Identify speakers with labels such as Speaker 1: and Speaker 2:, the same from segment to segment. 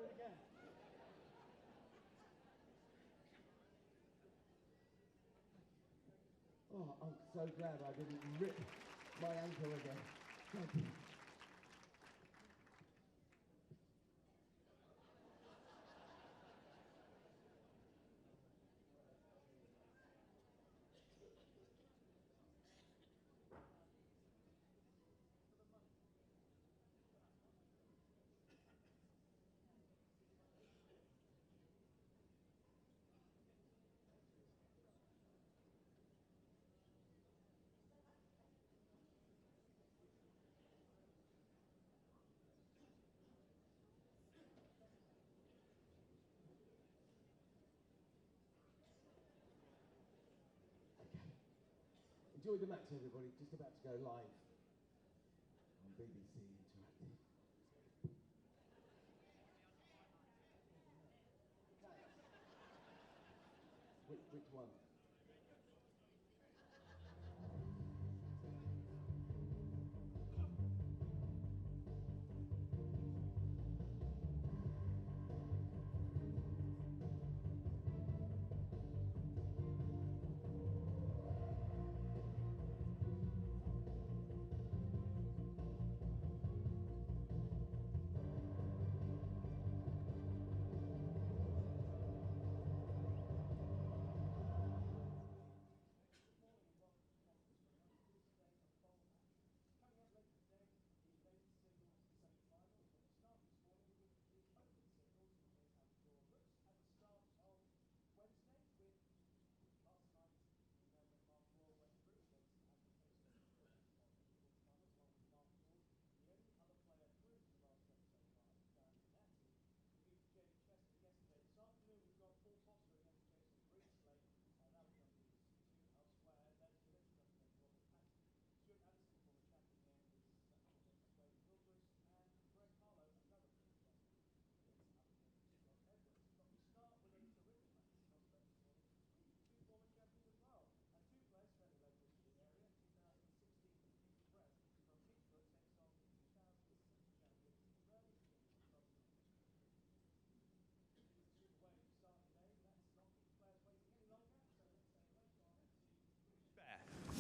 Speaker 1: Oh, I'm so glad I didn't rip my ankle again. Thank you. Enjoy the match, everybody. Just about to go live on BBC Interactive. Which one?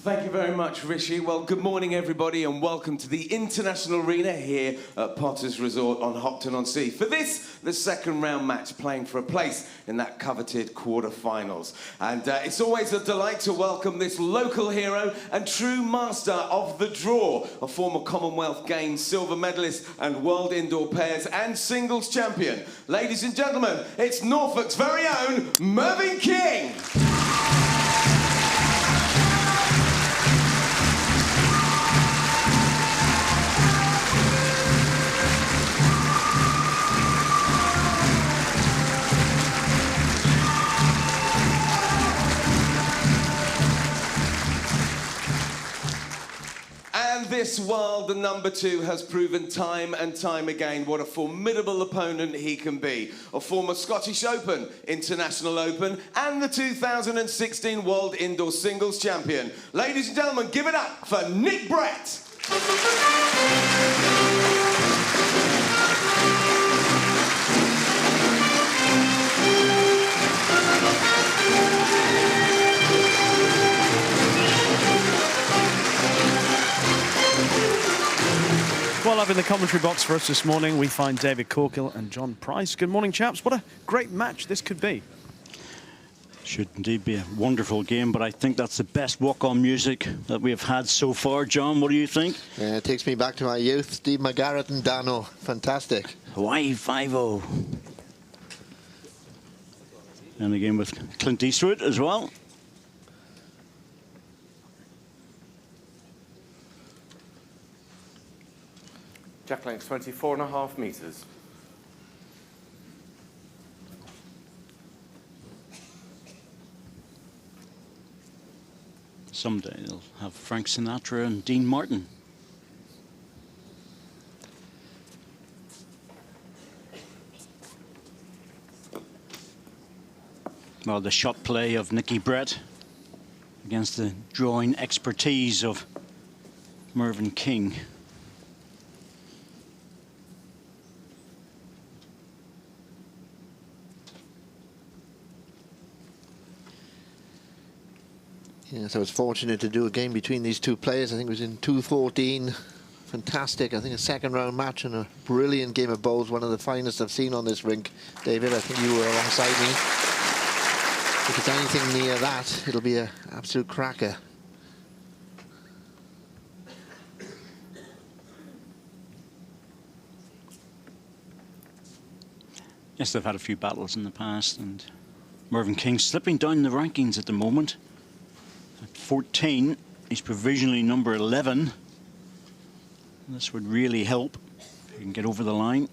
Speaker 2: Thank you very much, Rishi. Well, good morning, everybody, and welcome to the International Arena here at Potter's Resort on Hopton-on-Sea. For this, the second round match, playing for a place in that coveted quarter-finals. And it's always a delight to welcome this local hero and true master of the draw, a former Commonwealth Games silver medalist and World Indoor Pairs and Singles champion. Ladies and gentlemen, it's Norfolk's very own Mervyn King. This world, the number two, has proven time and time again what a formidable opponent he can be. A former Scottish Open, International Open, and the 2016 World Indoor Singles Champion. Ladies and gentlemen, give it up for Nick Brett.
Speaker 3: Well, up in the commentary box for us this morning, we find David Corkill and John Price. Good morning, chaps. What a great match this could be.
Speaker 4: Should indeed be a wonderful game, but I think that's the best walk-on music that we have had so far. John, what do you think?
Speaker 5: Yeah, it takes me back to my youth. Steve McGarrett and Dano. Fantastic.
Speaker 4: Hawaii 5-0. And again with Clint Eastwood as well.
Speaker 2: Jack length 24.5 metres.
Speaker 4: Someday they'll have Frank Sinatra and Dean Martin. Well, the shot play of Nicky Brett against the drawing expertise of Mervyn King.
Speaker 5: Yes, I was fortunate to do a game between these two players. I think it was in 2:14. Fantastic. I think a second round match and a brilliant game of bowls. One of the finest I've seen on this rink. David, I think you were alongside me. If it's anything near that, it'll be an absolute cracker.
Speaker 4: Yes, they've had a few battles in the past, and Mervyn King slipping down the rankings at the moment. At 14, he's provisionally number 11. This would really help if he can get over the line.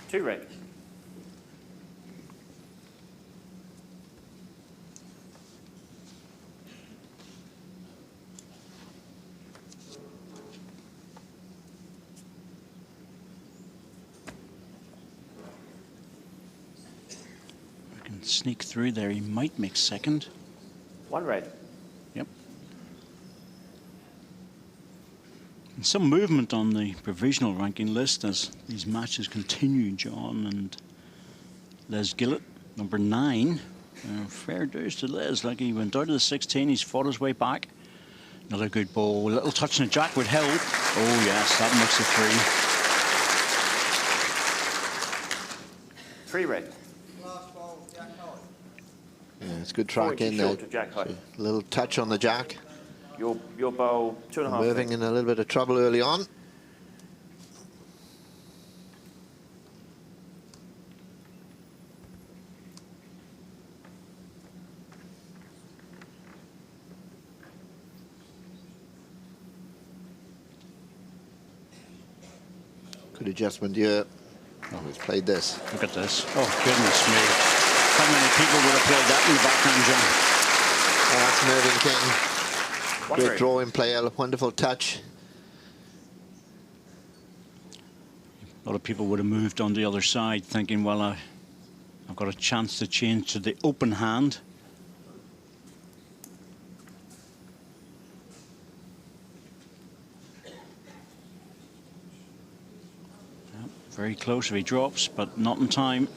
Speaker 6: Two red.
Speaker 4: Sneak through there, he might make second.
Speaker 6: One red.
Speaker 4: Yep. And some movement on the provisional ranking list as these matches continue, John. And Les Gillett, number 9. Fair dues to Les, like he went out of the 16, he's fought his way back. Another good ball, a little touch on the jack would help. Oh yes, that makes it 3.
Speaker 6: 3 red.
Speaker 5: Yeah, it's good track in there. A little touch on the jack.
Speaker 6: Your bowl, 2.5.
Speaker 5: Mervyn in a little bit of trouble early on. Good adjustment here. Oh, he's played this.
Speaker 4: Look at this. Oh, goodness me. How many people would have played that in the background, John?
Speaker 5: That's Mervyn King. Great drawing player, wonderful touch.
Speaker 4: A lot of people would have moved on the other side thinking, well, I've got a chance to change to the open hand. Yep, very close if he drops, but not in time.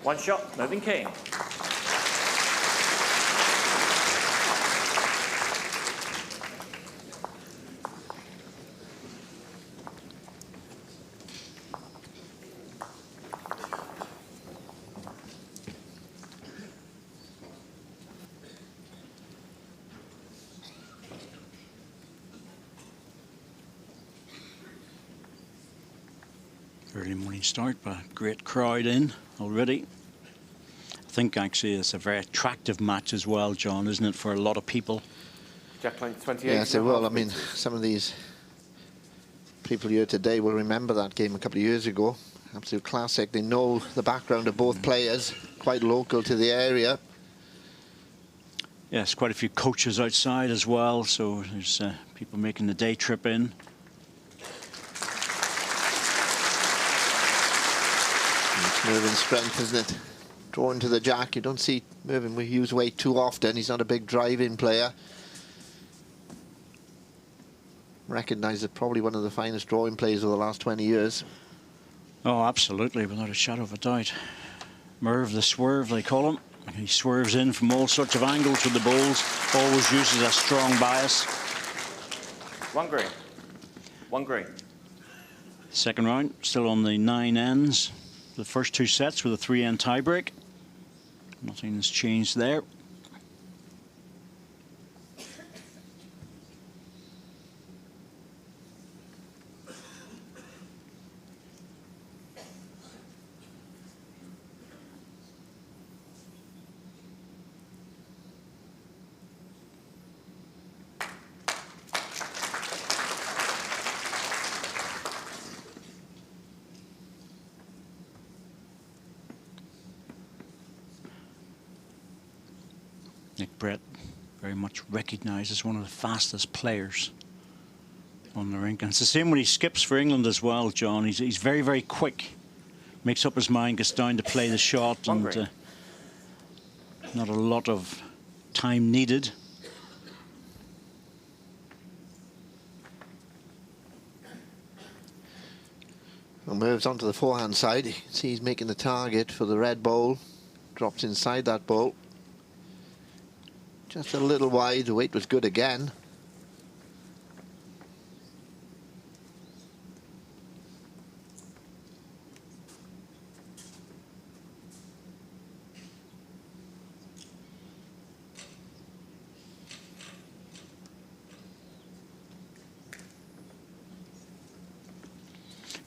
Speaker 6: One shot, Mervyn King.
Speaker 4: Early morning start, but a great crowd in already. I think actually it's a very attractive match as well, John, isn't it, for a lot of people?
Speaker 6: Jack line 28.
Speaker 5: Yes, it will. I mean, some of these people here today will remember that game a couple of years ago. Absolute classic. They know the background of both players, quite local to the area.
Speaker 4: Yes, quite a few coaches outside as well, so there's people making the day trip in.
Speaker 5: It's Mervyn's strength, isn't it? Drawing to the jack. You don't see Mervyn use weight too often. He's not a big drive-in player. Recognised as probably one of the finest drawing players of the last 20 years.
Speaker 4: Oh, absolutely, without a shadow of a doubt. Merv the swerve, they call him. He swerves in from all sorts of angles with the balls. Always uses a strong bias.
Speaker 6: One green. One green.
Speaker 4: Second round, still on the 9 ends. The first 2 sets with a 3-end tiebreak. Nothing's changed there. Nick Brett, very much recognised as one of the fastest players on the rink. And it's the same when he skips for England as well, John. He's very, very quick. Makes up his mind, gets down to play the shot. And Not a lot of time needed.
Speaker 5: And moves onto the forehand side. You can see he's making the target for the red ball. Drops inside that ball. Just a little wide. The weight was good again.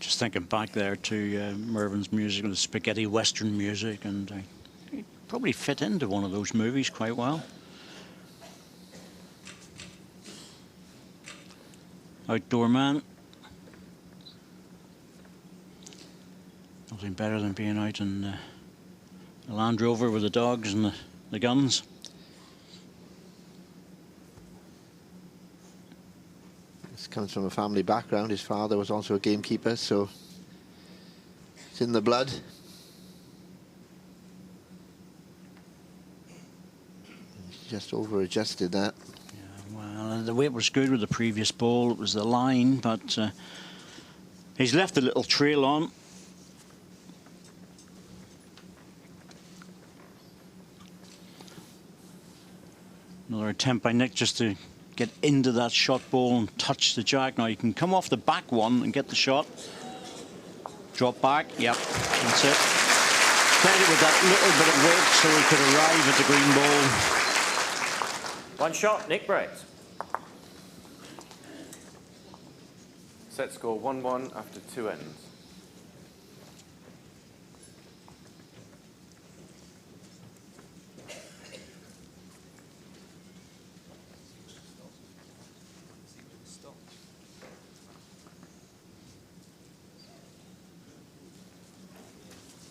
Speaker 4: Just thinking back there to Mervyn's music, the spaghetti western music, and he probably fit into one of those movies quite well. Outdoor man. Nothing better than being out in the Land Rover with the dogs and the guns.
Speaker 5: This comes from a family background. His father was also a gamekeeper, so it's in the blood. He's just over-adjusted that.
Speaker 4: Well, the weight was good with the previous ball. It was the line, but he's left a little trail on. Another attempt by Nick just to get into that shot ball and touch the jack. Now you can come off the back one and get the shot. Drop back, yep, that's it. Played it with that little bit of weight so he could arrive at the green ball.
Speaker 6: One shot, Nick breaks. Set score 1-1 after 2 ends.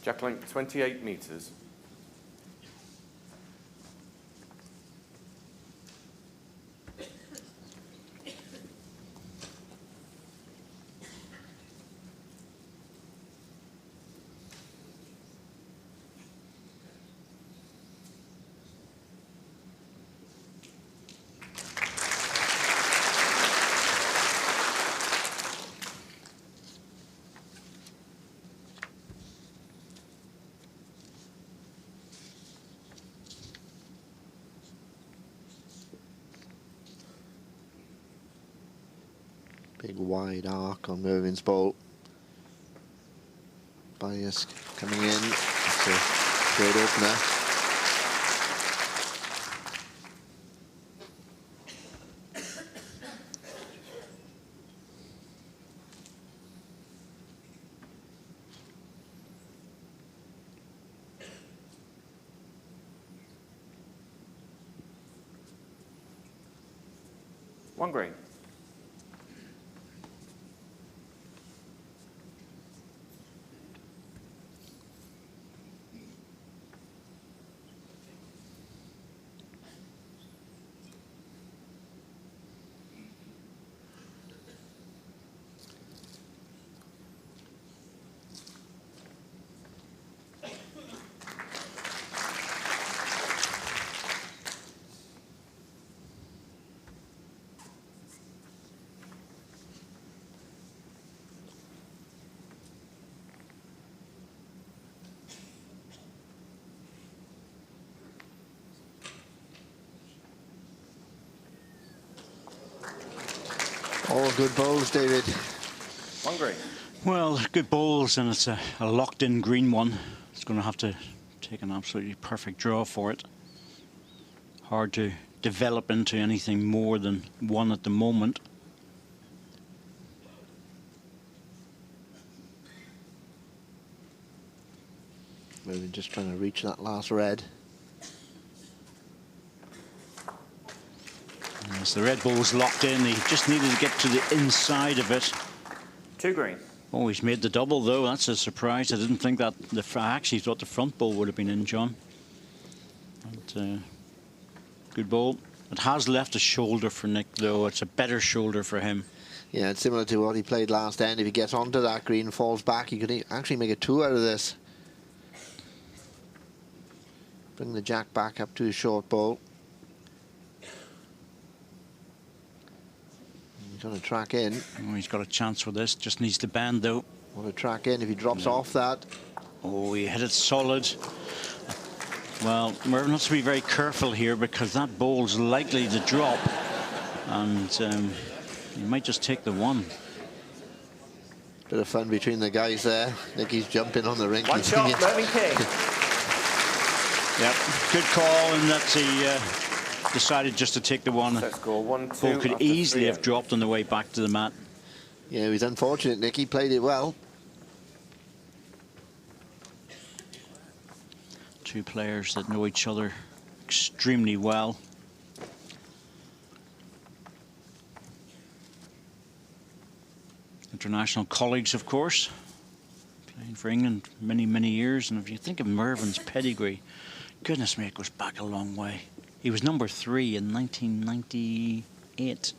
Speaker 6: Jack length 28 metres.
Speaker 5: Big wide arc on Mervyn's ball. Bias coming in. It's a great opener.
Speaker 6: One green.
Speaker 5: All good bowls, David.
Speaker 6: One green.
Speaker 4: Well, good balls, and it's a locked-in green one. It's going to have to take an absolutely perfect draw for it. Hard to develop into anything more than one at the moment.
Speaker 5: Maybe just trying to reach that last red.
Speaker 4: As the red ball was locked in, he just needed to get to the inside of it.
Speaker 6: 2 green.
Speaker 4: Oh, he's made the double, though. That's a surprise. I didn't think that. I actually thought the front ball would have been in, John. But, good ball. It has left a shoulder for Nick, though. It's a better shoulder for him.
Speaker 5: Yeah, it's similar to what he played last end. If he gets onto that green, falls back, he could actually make a 2 out of this. Bring the jack back up to his short ball. He's going to track in.
Speaker 4: Oh, he's got a chance with this. Just needs to bend, though.
Speaker 5: Want to track in if he drops off that.
Speaker 4: Oh, he hit it solid. Well, Mervyn has to be very careful here because that ball's likely to drop. And he might just take the one.
Speaker 5: Bit of fun between the guys there. Nicky's jumping on the rink.
Speaker 6: One shot, Mervyn King.
Speaker 4: Yep, good call, and that's he decided just to take the one.
Speaker 6: Set score 1-2.
Speaker 4: Ball could
Speaker 6: after
Speaker 4: easily
Speaker 6: 3.
Speaker 4: have dropped on the way back to the mat.
Speaker 5: Yeah, he was unfortunate. Nicky played it well.
Speaker 4: Two players that know each other extremely well. International colleagues, of course. Playing for England many, many years. And if you think of Mervyn's pedigree, goodness me, it goes back a long way. He was number 3 in 1998.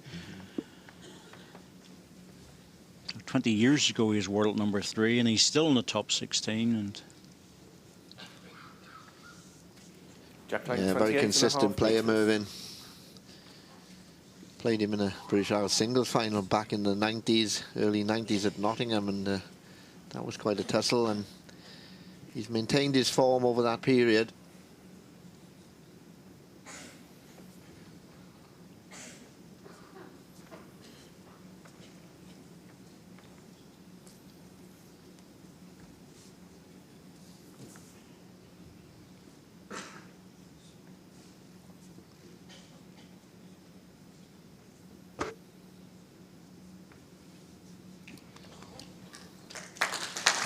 Speaker 4: 20 years ago, he was world number 3, and he's still in the top 16. And
Speaker 5: yeah, very consistent player, Mervyn. Played him in a British Isles singles final back in the 90s, early 90s at Nottingham, and that was quite a tussle, and he's maintained his form over that period.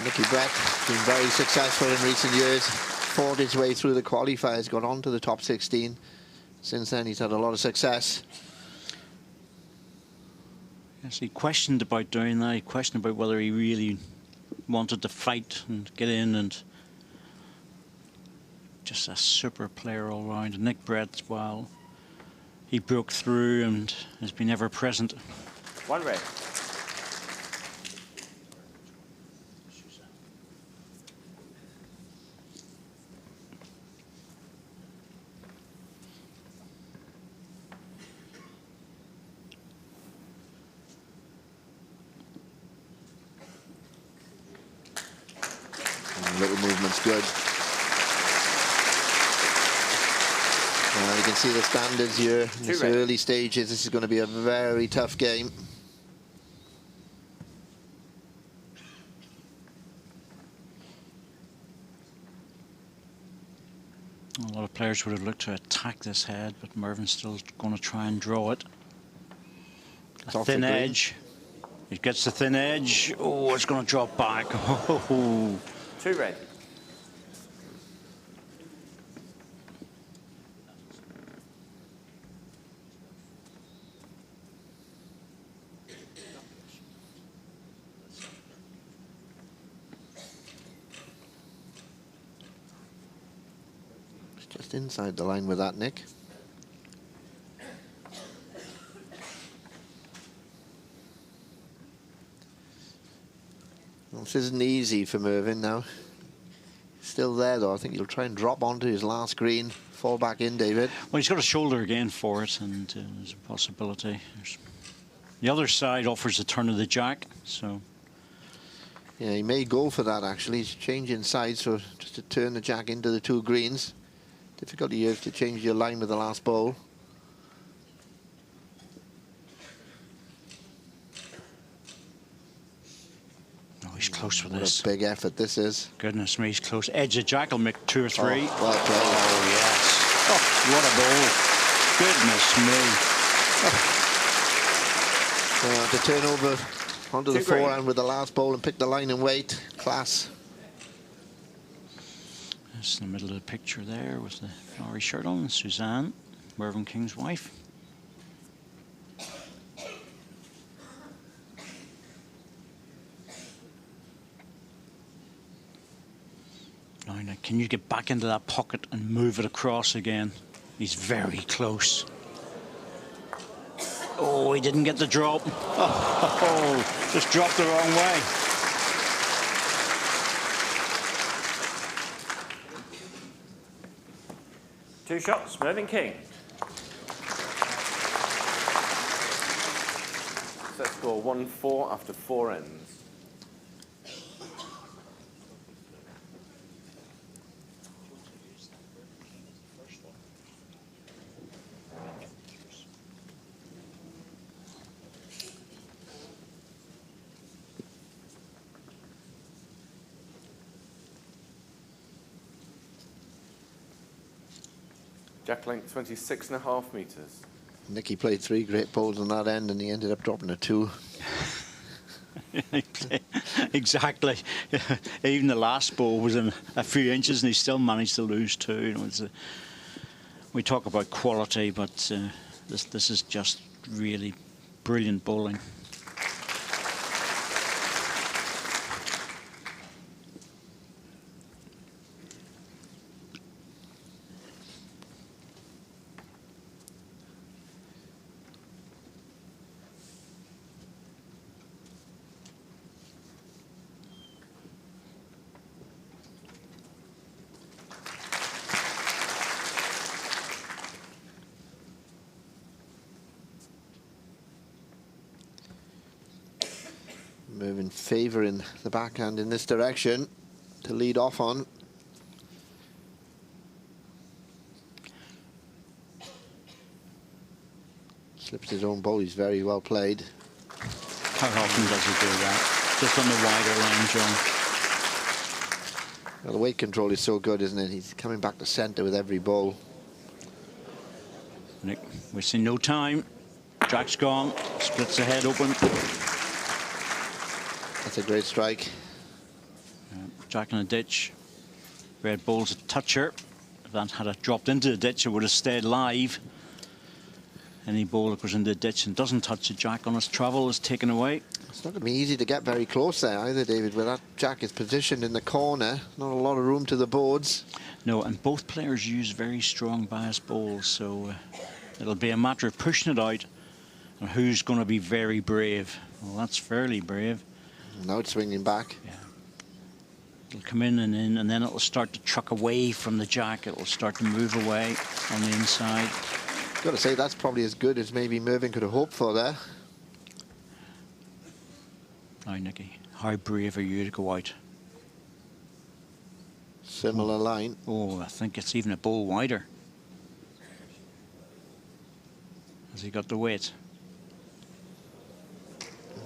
Speaker 5: Nicky Brett been very successful in recent years, fought his way through the qualifiers, got on to the top 16. Since then he's had a lot of success.
Speaker 4: yes, he questioned about doing that. He questioned about whether he really wanted to fight and get in, and just a super player all round. Nick Brett, well, he broke through and has been ever present.
Speaker 6: One red.
Speaker 5: Little movement's good. You can see the standards here in these early stages. This is going to be a very tough game.
Speaker 4: A lot of players would have looked to attack this head, but Mervyn's still going to try and draw it. A thin edge. He gets the thin edge. Oh, it's going to drop back. Oh.
Speaker 6: 2 red.
Speaker 5: It's just inside the line with that, Nick. Well, this isn't easy for Mervyn now. Still there, though. I think he'll try and drop onto his last green. Fall back in, David.
Speaker 4: Well, he's got a shoulder again for it, and there's a possibility. The other side offers a turn of the jack, so...
Speaker 5: Yeah, he may go for that, actually. He's changing sides, so just to turn the jack into the 2 greens. Difficulty is to change your line with the last ball.
Speaker 4: He's close for
Speaker 5: what
Speaker 4: this.
Speaker 5: What a big effort this is.
Speaker 4: Goodness me, he's close. Edge of jack will make 2 or 3.
Speaker 5: Oh, well played.
Speaker 4: Oh, yes. Oh, what a ball. Goodness me.
Speaker 5: To turn over onto the forehand with the last ball and pick the line and wait. Class.
Speaker 4: That's in the middle of the picture there with the flowery shirt on. Suzanne, Mervyn King's wife. Now, can you get back into that pocket and move it across again? He's very close. Oh, he didn't get the drop. Oh, just dropped the wrong way.
Speaker 7: 2 shots, Mervyn King.
Speaker 6: Set score 1-4 after 4 ends. Jack length 26.5 metres.
Speaker 5: Nicky played 3 great bowls on that end, and he ended up dropping a 2.
Speaker 4: Exactly. Even the last ball was in a few inches, and he still managed to lose 2. You know, we talk about quality, but this is just really brilliant bowling.
Speaker 5: Mervyn favouring the backhand in this direction to lead off on. Slips his own bowl. He's very well played.
Speaker 4: How often does he do that? Just on the wider line, John.
Speaker 5: Well, the weight control is so good, isn't it? He's coming back to centre with every bowl.
Speaker 4: Nick, wasting no time. Jack's gone. Splits the head open.
Speaker 5: That's a great strike.
Speaker 4: Jack in a ditch. Red bowls a toucher. If that had it dropped into the ditch, it would have stayed live. Any ball that goes into the ditch and doesn't touch the Jack on its travel is taken away.
Speaker 5: It's not going to be easy to get very close there either, David, where that Jack is positioned in the corner. Not a lot of room to the boards.
Speaker 4: No, and both players use very strong bias bowls, so it'll be a matter of pushing it out and who's going to be very brave. Well, that's fairly brave.
Speaker 5: Now it's swinging back.
Speaker 4: Yeah. It'll come in, and then it'll start to truck away from the Jack. It'll start to move away on the inside.
Speaker 5: Got to say, that's probably as good as maybe Mervyn could have hoped for there.
Speaker 4: Now, Nicky, how brave are you to go out?
Speaker 5: Similar line.
Speaker 4: Oh, I think it's even a bowl wider. Has he got the weight?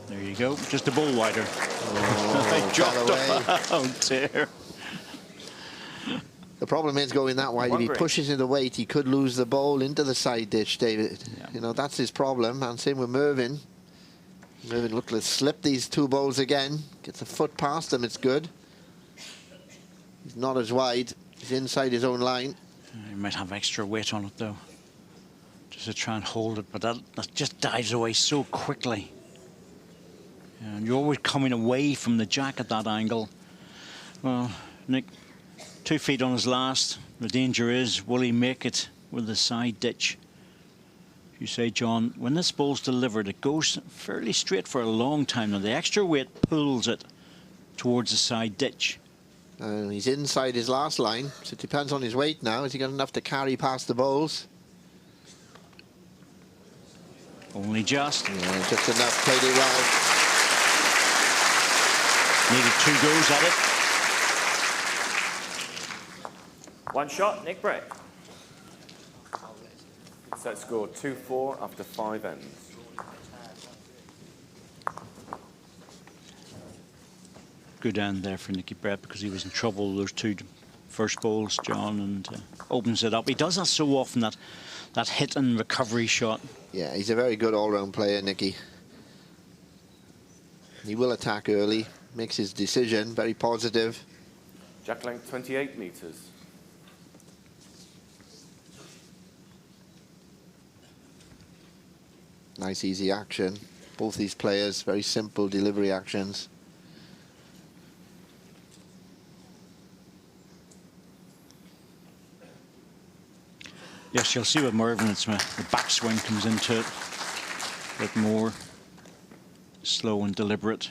Speaker 4: There you go, just a bowl wider.
Speaker 5: Oh,
Speaker 4: dropped away. Oh dear.
Speaker 5: The problem is going that wide. If he pushes in the weight, he could lose the ball into the side ditch, David. Yeah. You know, that's his problem. And same with Mervyn. Mervyn looked to slip these 2 bowls again. Gets a foot past them, it's good. He's not as wide. He's inside his own line.
Speaker 4: He might have extra weight on it, though, just to try and hold it. But that just dives away so quickly. And you're always coming away from the Jack at that angle. Well, Nick, 2 feet on his last. The danger is, will he make it with the side ditch? You say, John, when this ball's delivered, it goes fairly straight for a long time. Now, the extra weight pulls it towards the side ditch.
Speaker 5: He's inside his last line, so it depends on his weight now. Has he got enough to carry past the bowls?
Speaker 4: Only just.
Speaker 5: Yeah, just enough. Played it well.
Speaker 4: Needed 2 goes at it.
Speaker 7: 1 shot, Nick Brett.
Speaker 6: Set score 2-4 after 5 ends.
Speaker 4: Good end there for Nicky Brett, because he was in trouble those 2 first bowls, John, and opens it up. He does that so often, that hit and recovery shot.
Speaker 5: Yeah, he's a very good all-round player, Nicky. He will attack early, makes his decision, very positive.
Speaker 6: Jack length 28 metres.
Speaker 5: Nice, easy action. Both these players, very simple delivery actions.
Speaker 4: Yes, you'll see with Mervyn, it's the backswing comes into it a bit more slow and deliberate.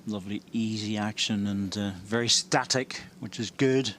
Speaker 4: Lovely, easy action and very static, which is good.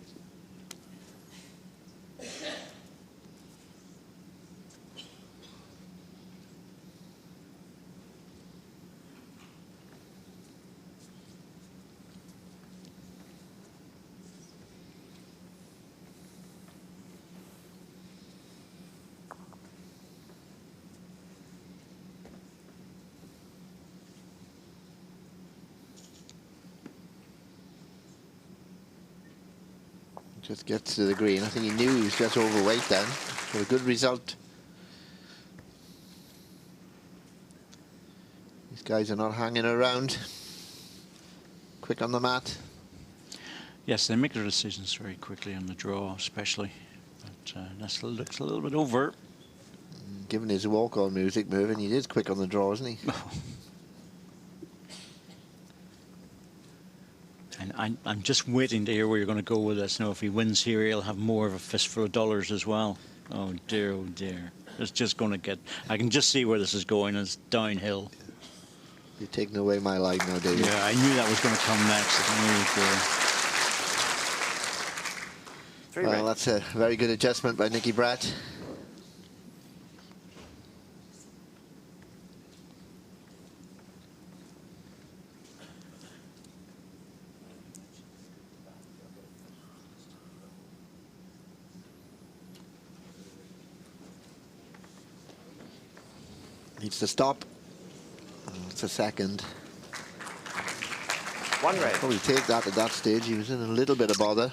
Speaker 5: Just gets to the green. I think he knew he was just overweight then. But a good result. These guys are not hanging around. Quick on the mat.
Speaker 4: Yes, they make their decisions very quickly on the draw, especially. But that looks a little bit over.
Speaker 5: Given his walk-on music, Mervyn, he is quick on the draw, isn't he?
Speaker 4: And I'm just waiting to hear where you're going to go with this. Now, if he wins here, he'll have more of a fistful of dollars as well. Oh dear, oh dear. It's just going to get... I can just see where this is going. It's downhill.
Speaker 5: You're taking away my line now, David.
Speaker 4: Yeah, I knew that was going to come next.
Speaker 5: Well, that's a very good adjustment by Nicky Brett. Needs to stop. Oh, it's a second.
Speaker 7: One red.
Speaker 5: Probably take that at that stage. He was in a little bit of bother.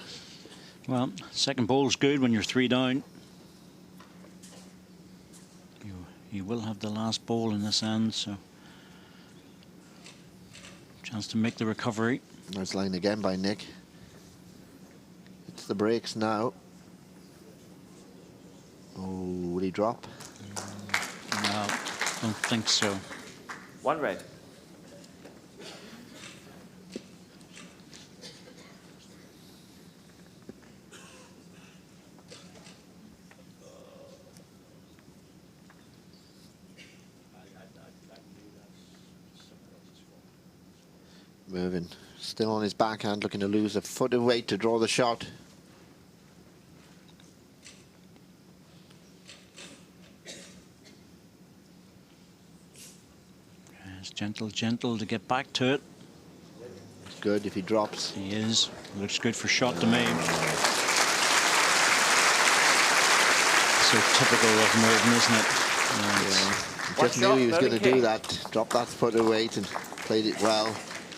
Speaker 4: Well, second bowl's good when you're 3 down. You will have the last ball in this end, so chance to make the recovery.
Speaker 5: Nice line again by Nick. It's the breaks now. Oh, will he drop?
Speaker 4: No, don't think so.
Speaker 7: One red.
Speaker 5: Mervyn still on his backhand, looking to lose a foot of weight to draw the shot.
Speaker 4: It's gentle to get back to it.
Speaker 5: It's good if he drops.
Speaker 4: He is. Looks good for shot to me. So typical of Mervyn, isn't it?
Speaker 5: Yeah. Just knew he was going to do that. Drop that foot of weight and played it well.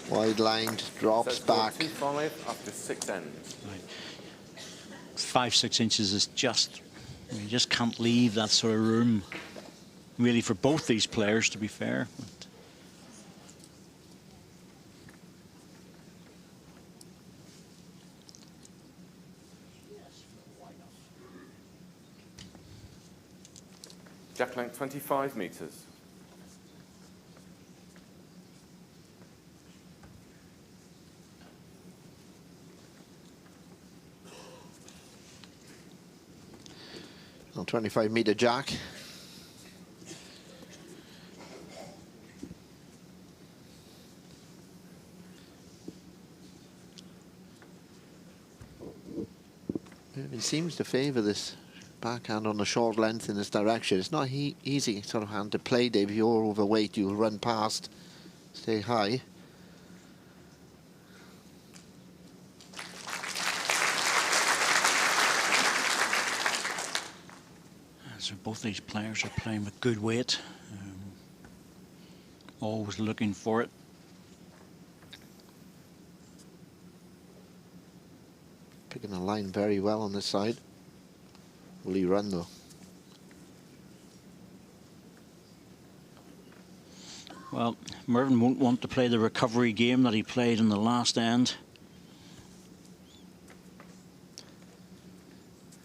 Speaker 5: Wide lined, drops back.
Speaker 6: 2-5 after 6 ends.
Speaker 4: Right. 5-6 inches is just, you just can't leave that sort of room, really, for both these players, to be fair. But
Speaker 6: Jack length 25 metres.
Speaker 5: On 25-meter jack. He seems to favour this backhand on the short length in this direction. It's not easy sort of hand to play, Dave. If you're overweight, you'll run past, stay high.
Speaker 4: so both these players are playing with good weight, always looking for it.
Speaker 5: Picking a line very well on this side. Will he run though?
Speaker 4: Well, Mervyn won't want to play the recovery game that he played in the last end.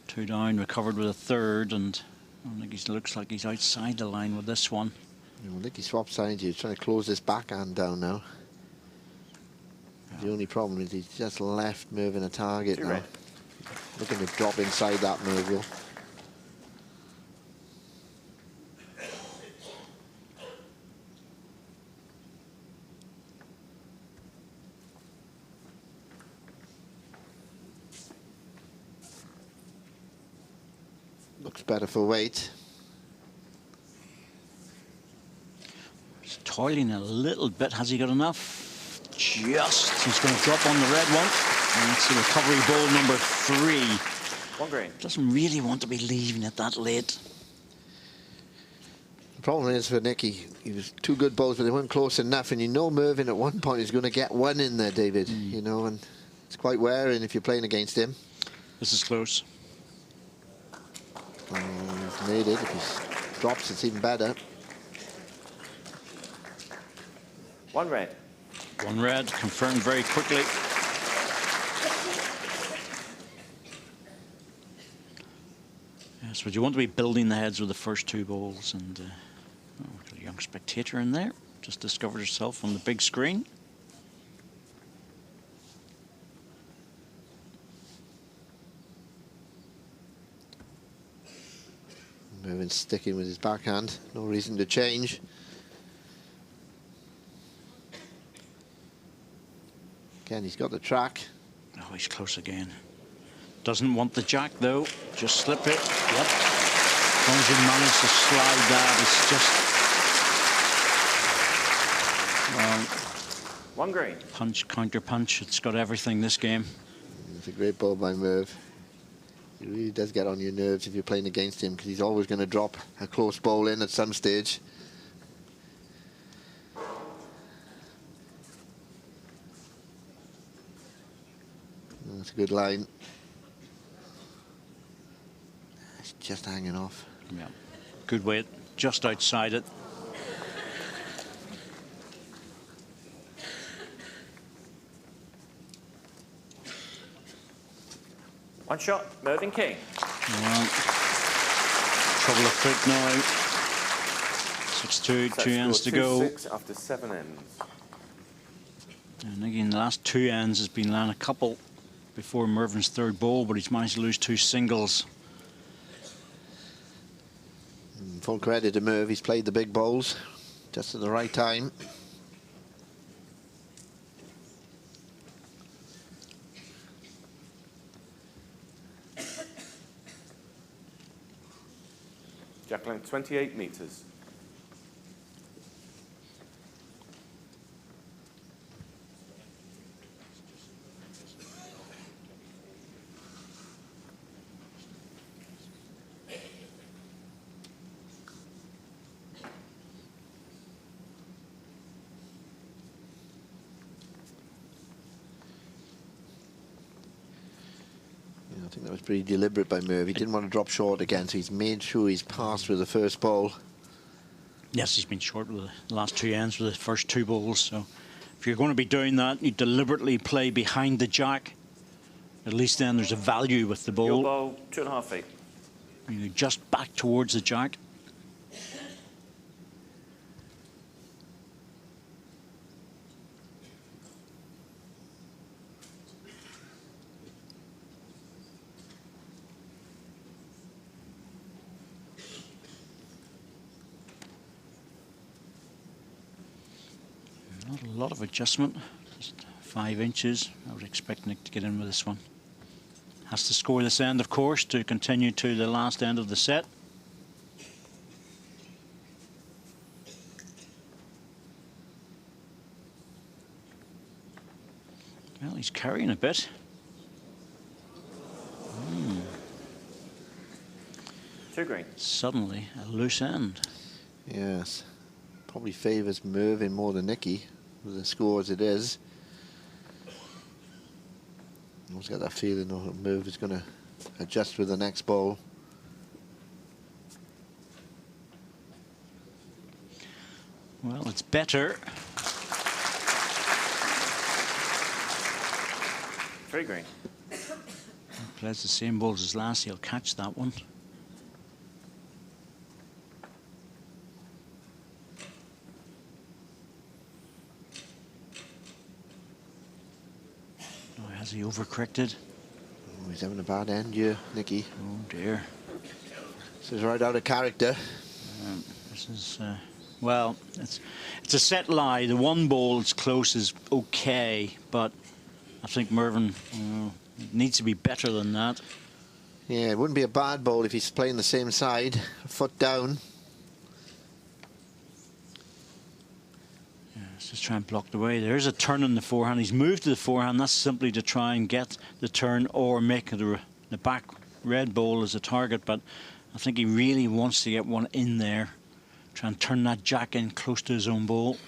Speaker 4: 2 down, recovered with a third, and I think he looks like he's outside the line with this one.
Speaker 5: I think he swapped sides. He's trying to close this backhand down now. The only problem is he's just left Mervyn a target now. Looking to drop inside that Mervyn. Looks better for weight.
Speaker 4: He's toiling a little bit. Has he got enough? Just. He's going to drop on the red one. And that's the recovery ball number 3.
Speaker 7: 1 green.
Speaker 4: Doesn't really want to be leaving it that late.
Speaker 5: The problem is for Nicky, he was 2 good balls, but they weren't close enough. And you know Mervyn at one point is going to get one in there, David. You know, and it's quite wearing if you're playing against him.
Speaker 4: This is close.
Speaker 5: He's made it. If he drops, it's even better.
Speaker 7: 1 red.
Speaker 4: 1 red, confirmed very quickly. Yes, but you want to be building the heads with the first 2 balls. And a young spectator in there just discovered herself on the big screen.
Speaker 5: Mervyn sticking with his backhand. No reason to change. Again, he's got the track.
Speaker 4: Oh, he's close again. Doesn't want the jack, though. Just slip it. Yep. As long as you manage to slide that, it's just... Well,
Speaker 7: 1 green.
Speaker 4: punch, counter punch. It's got everything, this game.
Speaker 5: It's a great ball by Merv. He really does get on your nerves if you're playing against him, because he's always going to drop a close ball in at some stage. That's a good line. It's just hanging off.
Speaker 4: Yeah. Good weight, just outside it.
Speaker 7: One shot, Mervyn King.
Speaker 4: Well, trouble afoot now. 6-2,
Speaker 6: Set
Speaker 4: 2 ends to go.
Speaker 6: 2-6 after 7 ends.
Speaker 4: And again, the last 2 ends has been landing a couple before Mervyn's 3rd ball, but he's managed to lose 2 singles.
Speaker 5: Full credit to Merv, he's played the big bowls just at the right time.
Speaker 6: Jacqueline, 28 metres.
Speaker 5: I think that was pretty deliberate by Merv. He didn't want to drop short again, so he's made sure he's passed with the first ball.
Speaker 4: Yes, he's been short with the last 2 ends with the first 2 balls. So if you're going to be doing that, you deliberately play behind the jack. At least then there's a value with the ball.
Speaker 7: Your ball, 2.5 feet.
Speaker 4: You just back towards the jack. Not a lot of adjustment, just 5 inches. I would expect Nick to get in with this one. Has to score this end, of course, to continue to the last end of the set. Well, he's carrying a bit.
Speaker 7: 2 green.
Speaker 4: Suddenly, a loose end.
Speaker 5: Yes, probably favours Mervyn more than Nicky with the score as it is. I always got that feeling that Merv is going to adjust with the next ball.
Speaker 4: Well, it's better.
Speaker 7: 3 green.
Speaker 4: He plays the same balls as last. He'll catch that one. Oh, has he overcorrected?
Speaker 5: Oh, he's having a bad end here, Nicky.
Speaker 4: Oh dear.
Speaker 5: This is right out of character.
Speaker 4: This is well, it's a set lie. The 1 ball that's close is okay, but I think Mervyn needs to be better than that.
Speaker 5: Yeah, it wouldn't be a bad ball if he's playing the same side, a foot down.
Speaker 4: Yeah, let's just try and block the way. There's a turn in the forehand. He's moved to the forehand. That's simply to try and get the turn or make the back red ball as a target. But I think he really wants to get one in there. Try and turn that jack in close to his own ball.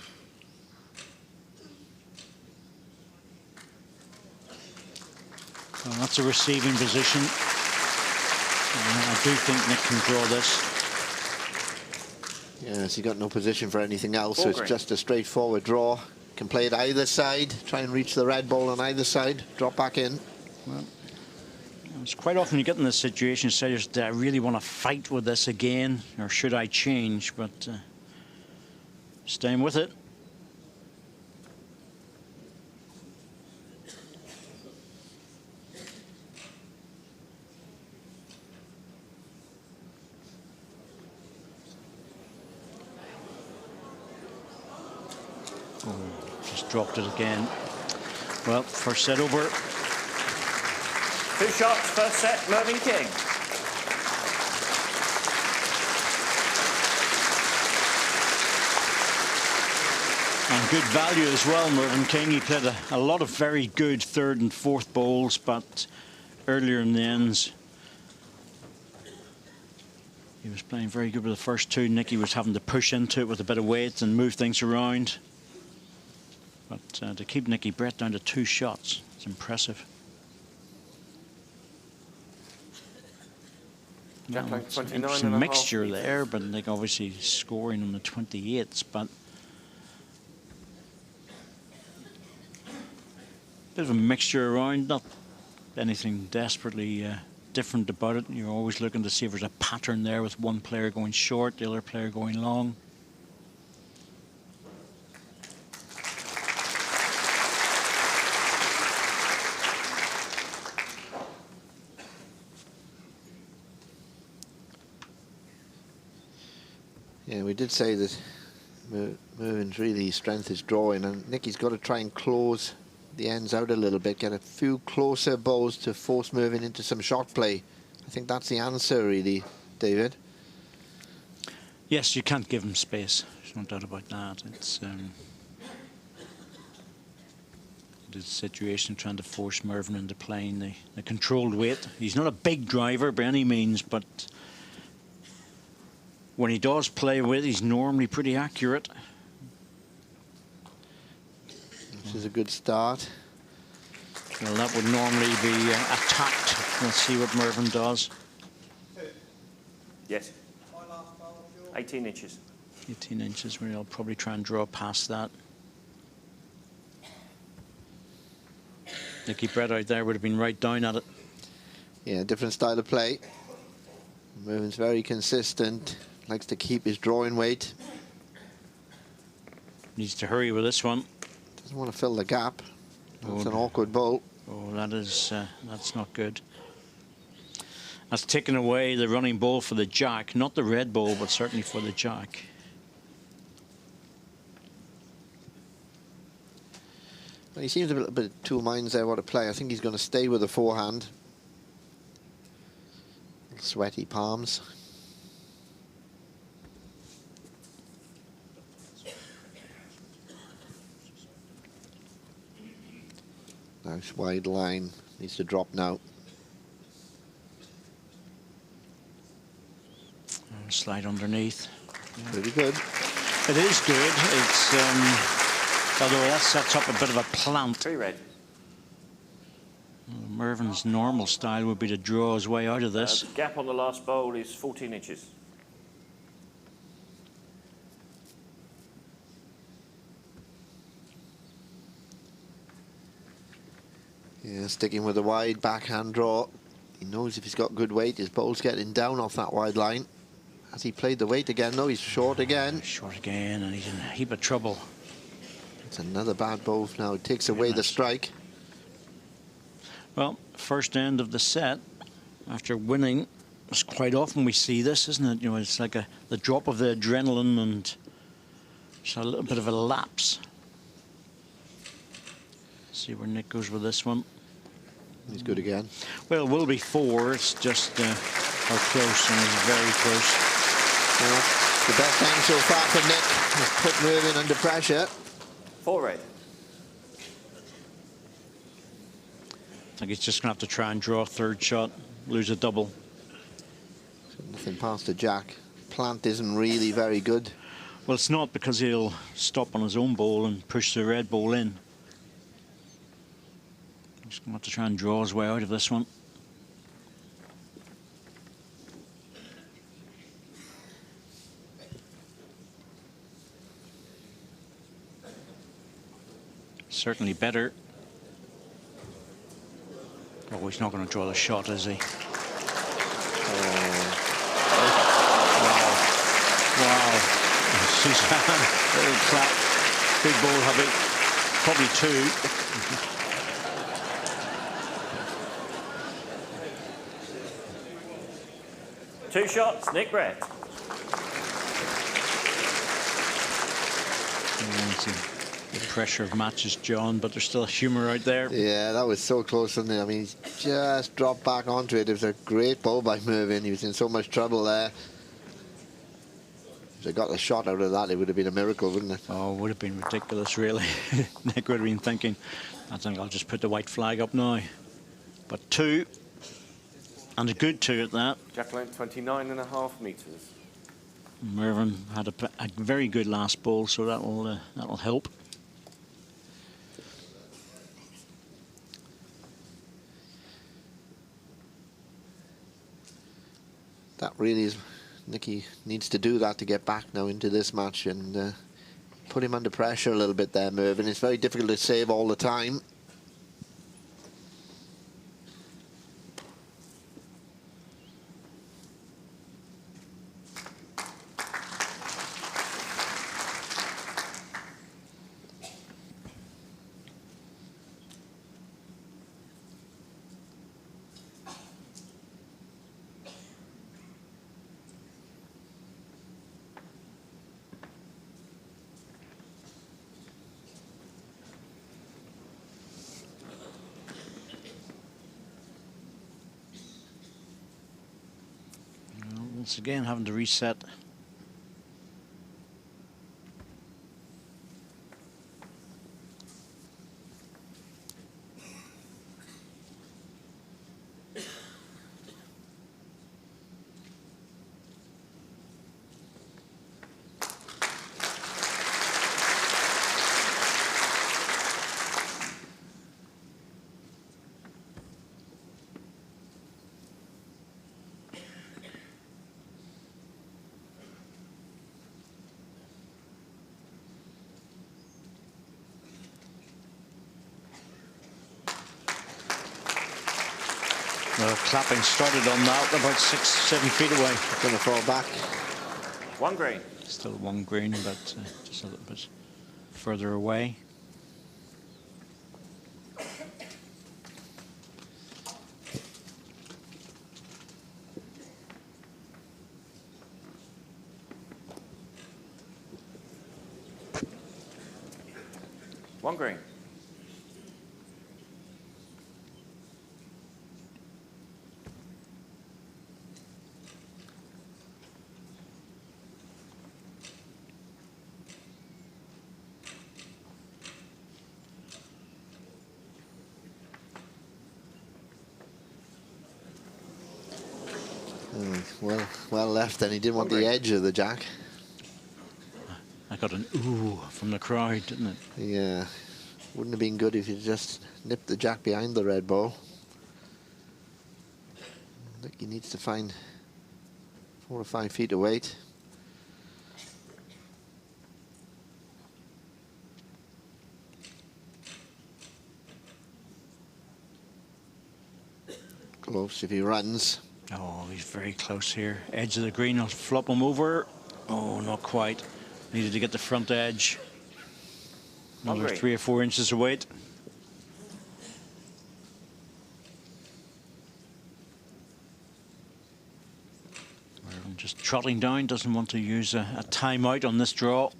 Speaker 4: Well, that's a receiving position. I do think Nick can draw this.
Speaker 5: Yes, he got no position for anything else, so
Speaker 7: Ball
Speaker 5: it's
Speaker 7: green.
Speaker 5: just a straightforward draw. Can play it either side, try and reach the red ball on either side, drop back in.
Speaker 4: Well, it's quite often you get in this situation, say, do I really want to fight with this again, or should I change? But staying with it. Oh, just dropped it again. Well, first set over.
Speaker 7: 2 shots, first set, Mervyn King.
Speaker 4: And good value as well, Mervyn King. He played a lot of very good third and fourth bowls, but earlier in the ends, he was playing very good with the first 2. Nicky was having to push into it with a bit of weight and move things around. But to keep Nicky Brett down to 2 shots, it's impressive.
Speaker 7: Jack
Speaker 4: Well,
Speaker 7: like
Speaker 4: it's an
Speaker 7: 29
Speaker 4: interesting
Speaker 7: and a half.
Speaker 4: mixture there, but like obviously scoring on the 28s, but bit of a mixture around, not anything desperately different about it. You're always looking to see if there's a pattern there with one player going short, the other player going long.
Speaker 5: Yeah, we did say that Mervyn's really strength is drawing, and Nicky's got to try and close the ends out a little bit, get a few closer bowls to force Mervyn into some shot play. I think that's the answer, really, David.
Speaker 4: Yes, you can't give him space. There's no doubt about that. It's the situation trying to force Mervyn into playing the controlled weight. He's not a big driver by any means, but when he does play with, he's normally pretty accurate.
Speaker 5: This is a good start.
Speaker 4: Well, that would normally be attacked. Let's see what Mervyn does.
Speaker 7: Yes. 18 inches.
Speaker 4: 18 inches, where he'll probably try and draw past that. Nicky Brett out there would have been right down at it.
Speaker 5: Yeah, different style of play. Mervyn's very consistent, likes to keep his drawing weight.
Speaker 4: Needs to hurry with this one.
Speaker 5: Doesn't want to fill the gap. That's
Speaker 4: Oh,
Speaker 5: an awkward bowl.
Speaker 4: Oh, that's not good. That's taken away the running ball for the jack, not the red ball, but certainly for the jack.
Speaker 5: Well, he seems a little bit two minds there what to play. I think he's going to stay with the forehand. Sweaty palms. Nice wide line. Needs to drop now.
Speaker 4: Slide underneath.
Speaker 5: Pretty good.
Speaker 4: It is good. It's although that sets up a bit of a plant.
Speaker 7: 3 red.
Speaker 4: Mervyn's normal style would be to draw his way out of this.
Speaker 7: The gap on the last bowl is 14 inches.
Speaker 5: Yeah, sticking with the wide backhand draw. He knows if he's got good weight, his bowl's getting down off that wide line. Has he played the weight again? No, he's short again.
Speaker 4: Short again, and he's in a heap of trouble.
Speaker 5: It's another bad bowl now. It takes away the strike.
Speaker 4: Well, first end of the set, after winning, it's quite often we see this, isn't it? You know, it's like the drop of the adrenaline and it's a little bit of a lapse. See where Nick goes with this one.
Speaker 5: He's good again.
Speaker 4: Well, it will be 4. It's just how close, and it's very close.
Speaker 5: Well, the best thing so far for Nick has put Mervyn under pressure.
Speaker 7: 4 red.
Speaker 4: I think he's just going to have to try and draw a third shot, lose a double.
Speaker 5: Nothing past the jack. Plant isn't really very good.
Speaker 4: Well, it's not, because he'll stop on his own ball and push the red ball in. He's going to have to try and draw his way out of this one. Certainly better. Oh, he's not going to draw the shot, is he? Wow. Suzanne, little clap. Big ball, hubby. Probably two.
Speaker 7: Two shots, Nick Brett.
Speaker 4: The pressure of matches, John, but there's still humour out there.
Speaker 5: Yeah, that was so close, wasn't it? I mean, he just dropped back onto it. It was a great ball by Mervyn. He was in so much trouble there. If they got the shot out of that, it would have been a miracle, wouldn't it?
Speaker 4: Oh, it would have been ridiculous, really. Nick would have been thinking, I think I'll just put the white flag up now. But two, and a good two at that.
Speaker 6: Jack length 29.5 metres.
Speaker 4: Mervyn had a very good last ball, so that'll help.
Speaker 5: That really is, Nicky needs to do that to get back now into this match and put him under pressure a little bit there, Mervyn. It's very difficult to save all the time.
Speaker 4: Once again, having to reset. Well, clapping started on that, about 6-7 feet away.
Speaker 5: Going to fall back.
Speaker 7: One green.
Speaker 4: Still one green, but just a little bit further away.
Speaker 7: One green.
Speaker 5: Well left, and he didn't want the edge of the jack.
Speaker 4: I got an ooh from the crowd, didn't it?
Speaker 5: Yeah, wouldn't have been good if you just nipped the jack behind the red ball. I think he needs to find 4 or 5 feet of weight. Close if he runs.
Speaker 4: Oh, he's very close here. Edge of the green, I'll flop him over. Oh, not quite. Needed to get the front edge. Another 3 or 4 inches of weight. I'm just trotting down, doesn't want to use a timeout on this draw.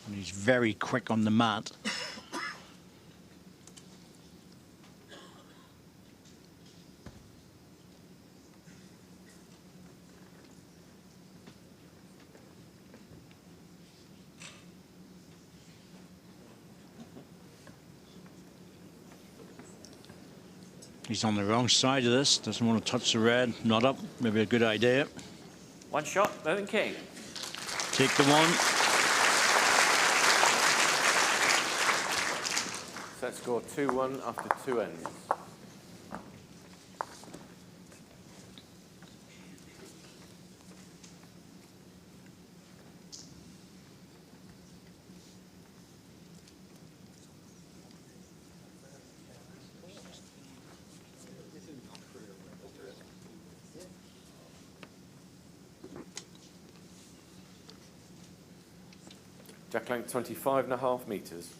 Speaker 4: And he's very quick on the mat. He's on the wrong side of this, doesn't want to touch the red, not up, maybe a good idea.
Speaker 7: One shot, Mervyn King.
Speaker 4: Take the one.
Speaker 6: Set score 2-1 after 2 ends. Jack length 25.5 meters.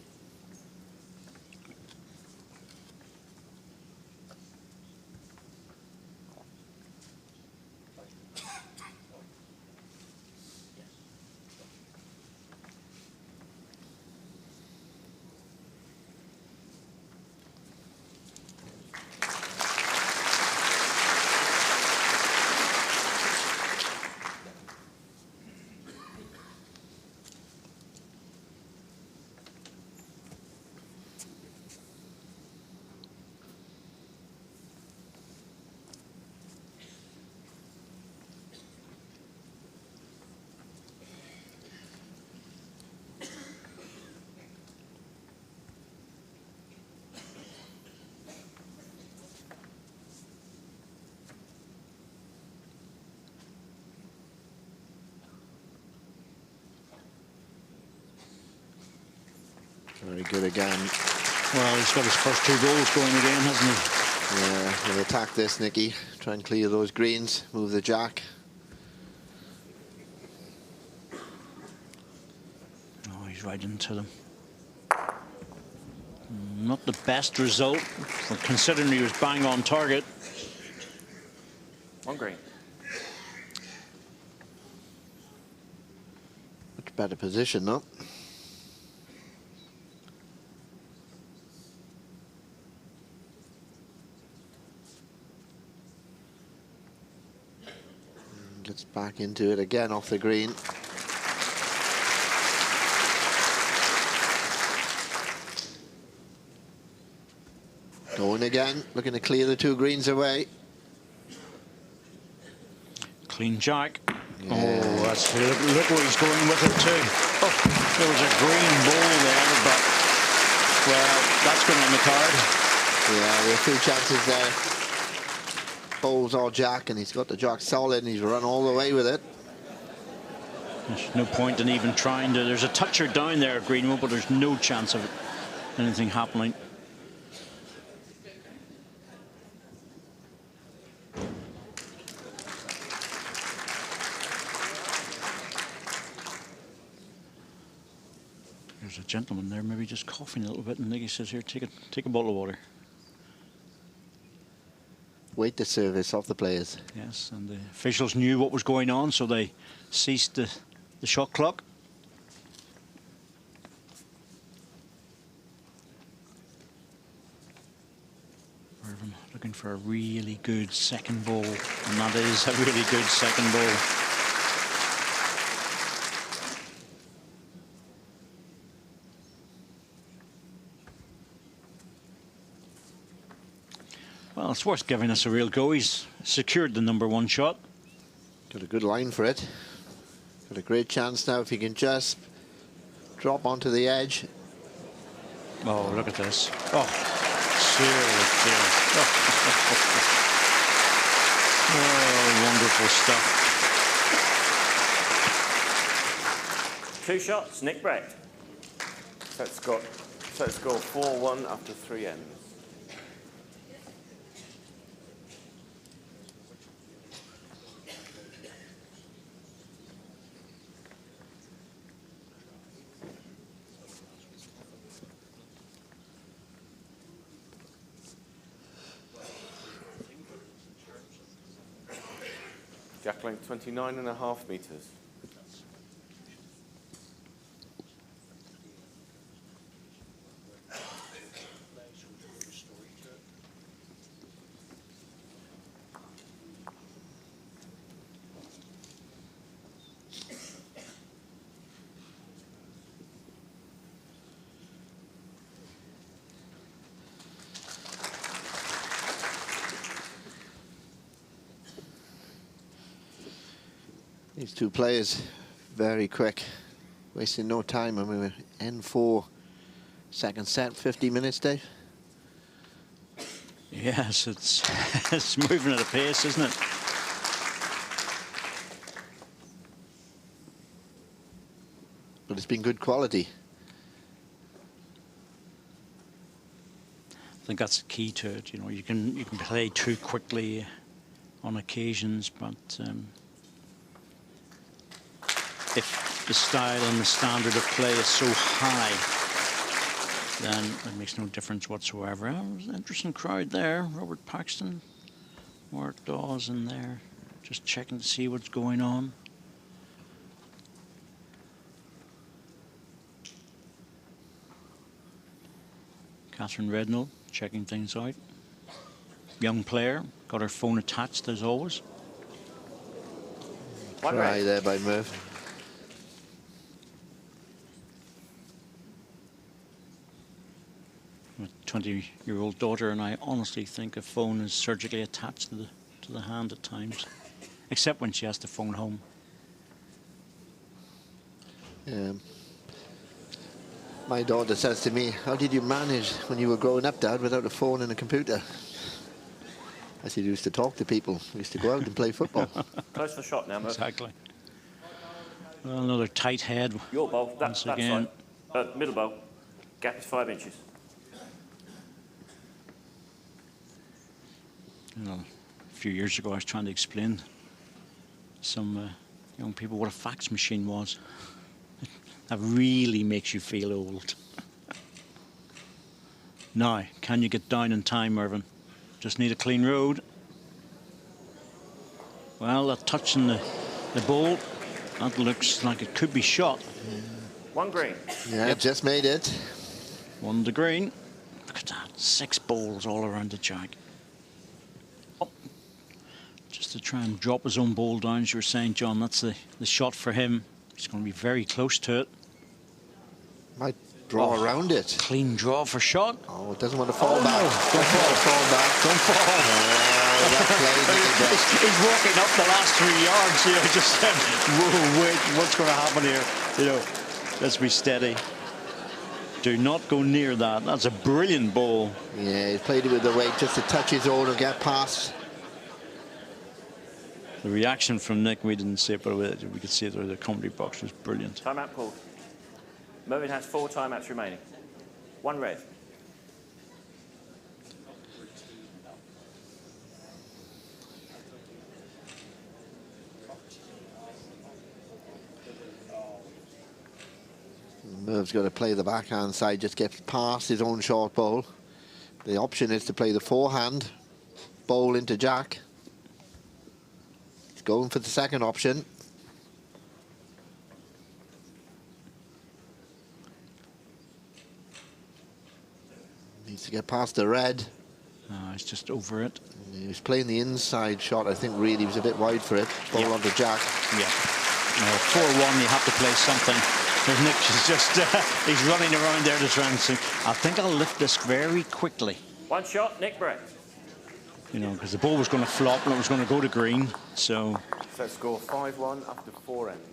Speaker 5: Very good again.
Speaker 4: Well, he's got his first 2 balls going again, hasn't he?
Speaker 5: Yeah, we'll attack this, Nicky. Try and clear those greens, move the jack.
Speaker 4: Oh, he's right into them. Not the best result, considering he was bang on target.
Speaker 7: 1 green.
Speaker 5: Much better position, though. Gets back into it again off the green. Going again, looking to clear the 2 greens away.
Speaker 4: Clean jack.
Speaker 5: Yeah.
Speaker 4: Oh, that's, look where he's going with it too. Oh, there was a green ball there, but, well, that's going on the card.
Speaker 5: Yeah, there are 2 chances there. Bowls or jack, and he's got the jack solid, and he's run all the way with it.
Speaker 4: There's no point in even trying to. There's a toucher down there at Greenwell, but there's no chance of anything happening. There's a gentleman there, maybe just coughing a little bit, and Nicky says, "Here, take a bottle of water."
Speaker 5: Wait the service off the players.
Speaker 4: Yes, and the officials knew what was going on, so they ceased the shot clock. Irvin looking for a really good second ball, and that is a really good second ball. Well, it's worth giving us a real go. He's secured the #1 shot.
Speaker 5: Got a good line for it. Got a great chance now if he can just drop onto the edge.
Speaker 4: Oh, look at this. Oh, seriously. Oh, wonderful stuff.
Speaker 7: 2 shots, Nick Brett.
Speaker 6: Set score 4-1 after 3 ends. Jack length 29.5 meters.
Speaker 5: These 2 players very quick, wasting no time, and we were N4 Second set, 50 minutes, Dave.
Speaker 4: Yes, it's it's moving at a pace, isn't it?
Speaker 5: But it's been good quality.
Speaker 4: I think that's the key to it. You know, you can play too quickly on occasions, but if the style and the standard of play is so high, then it makes no difference whatsoever. Oh, there's an interesting crowd there. Robert Paxton, Mark Dawes in there, just checking to see what's going on. Catherine Redknapp checking things out. Young player, got her phone attached as always.
Speaker 5: Try there by Merv.
Speaker 4: My 20-year-old daughter and I honestly think a phone is surgically attached to the hand at times, except when she has to phone home.
Speaker 5: My daughter says to me, how did you manage when you were growing up, Dad, without a phone and a computer? I said, you used to talk to people. We used to go out and play football.
Speaker 7: Close for shot now, Merv.
Speaker 4: Exactly. Well, another tight head.
Speaker 7: Your bowl,
Speaker 4: once
Speaker 7: that
Speaker 4: again.
Speaker 7: side. Middle bowl. Gap is 5 inches.
Speaker 4: You know, a few years ago, I was trying to explain to some young people what a fax machine was. That really makes you feel old. Now, can you get down in time, Mervyn? Just need a clean road. Well, that touching the ball, that looks like it could be shot.
Speaker 7: One green.
Speaker 5: Yeah,
Speaker 4: Yep.
Speaker 5: just made it.
Speaker 4: One to green. Look at that, 6 balls all around the jack. Oh. Just to try and drop his own ball down, as you were saying, John, that's the shot for him. He's going to be very close to it.
Speaker 5: Might draw around it.
Speaker 4: Clean draw for shot.
Speaker 5: Oh, it doesn't want to fall back. Don't fall back. Don't fall. That play,
Speaker 4: He's walking up the last 3 yards, you know, just said, whoa, wait, what's going to happen here? You know, let's be steady. Do not go near that. That's a brilliant ball.
Speaker 5: Yeah, he played it with the weight just to touch his own or get past.
Speaker 4: The reaction from Nick, we didn't see it, but we could see it through the commentary box, was brilliant.
Speaker 7: Timeout called. Mervyn has 4 timeouts remaining. 1 red.
Speaker 5: Merv's got to play the backhand side, just get past his own short bowl. The option is to play the forehand, bowl into jack. He's going for the second option. Needs to get past the red.
Speaker 4: It's just over it.
Speaker 5: He was playing the inside shot. I think really was a bit wide for it. Ball onto jack.
Speaker 4: Yeah. 4-1, you have to play something. Nick is just, he's running around there to try and see. I think I'll lift this very quickly.
Speaker 7: 1 shot, Nick Brett.
Speaker 4: You know, because the ball was going to flop and it was going to go to green. So
Speaker 6: Set score 5-1 after 4 ends.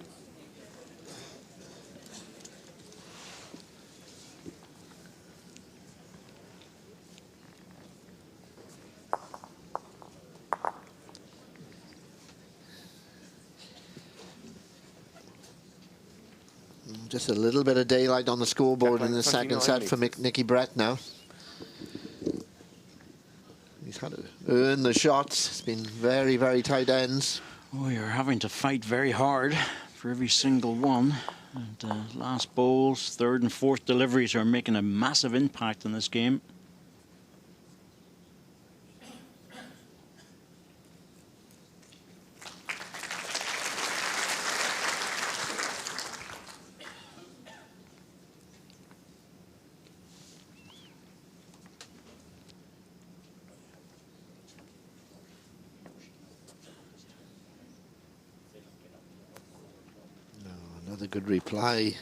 Speaker 5: Just a little bit of daylight on the scoreboard in the
Speaker 6: 29
Speaker 5: second set for Nicky Brett now. He's had to earn the shots. It's been very, very tight ends.
Speaker 4: oh, you're having to fight very hard for every single one. And last bowls, third and fourth deliveries are making a massive impact in this game.
Speaker 5: Another good reply.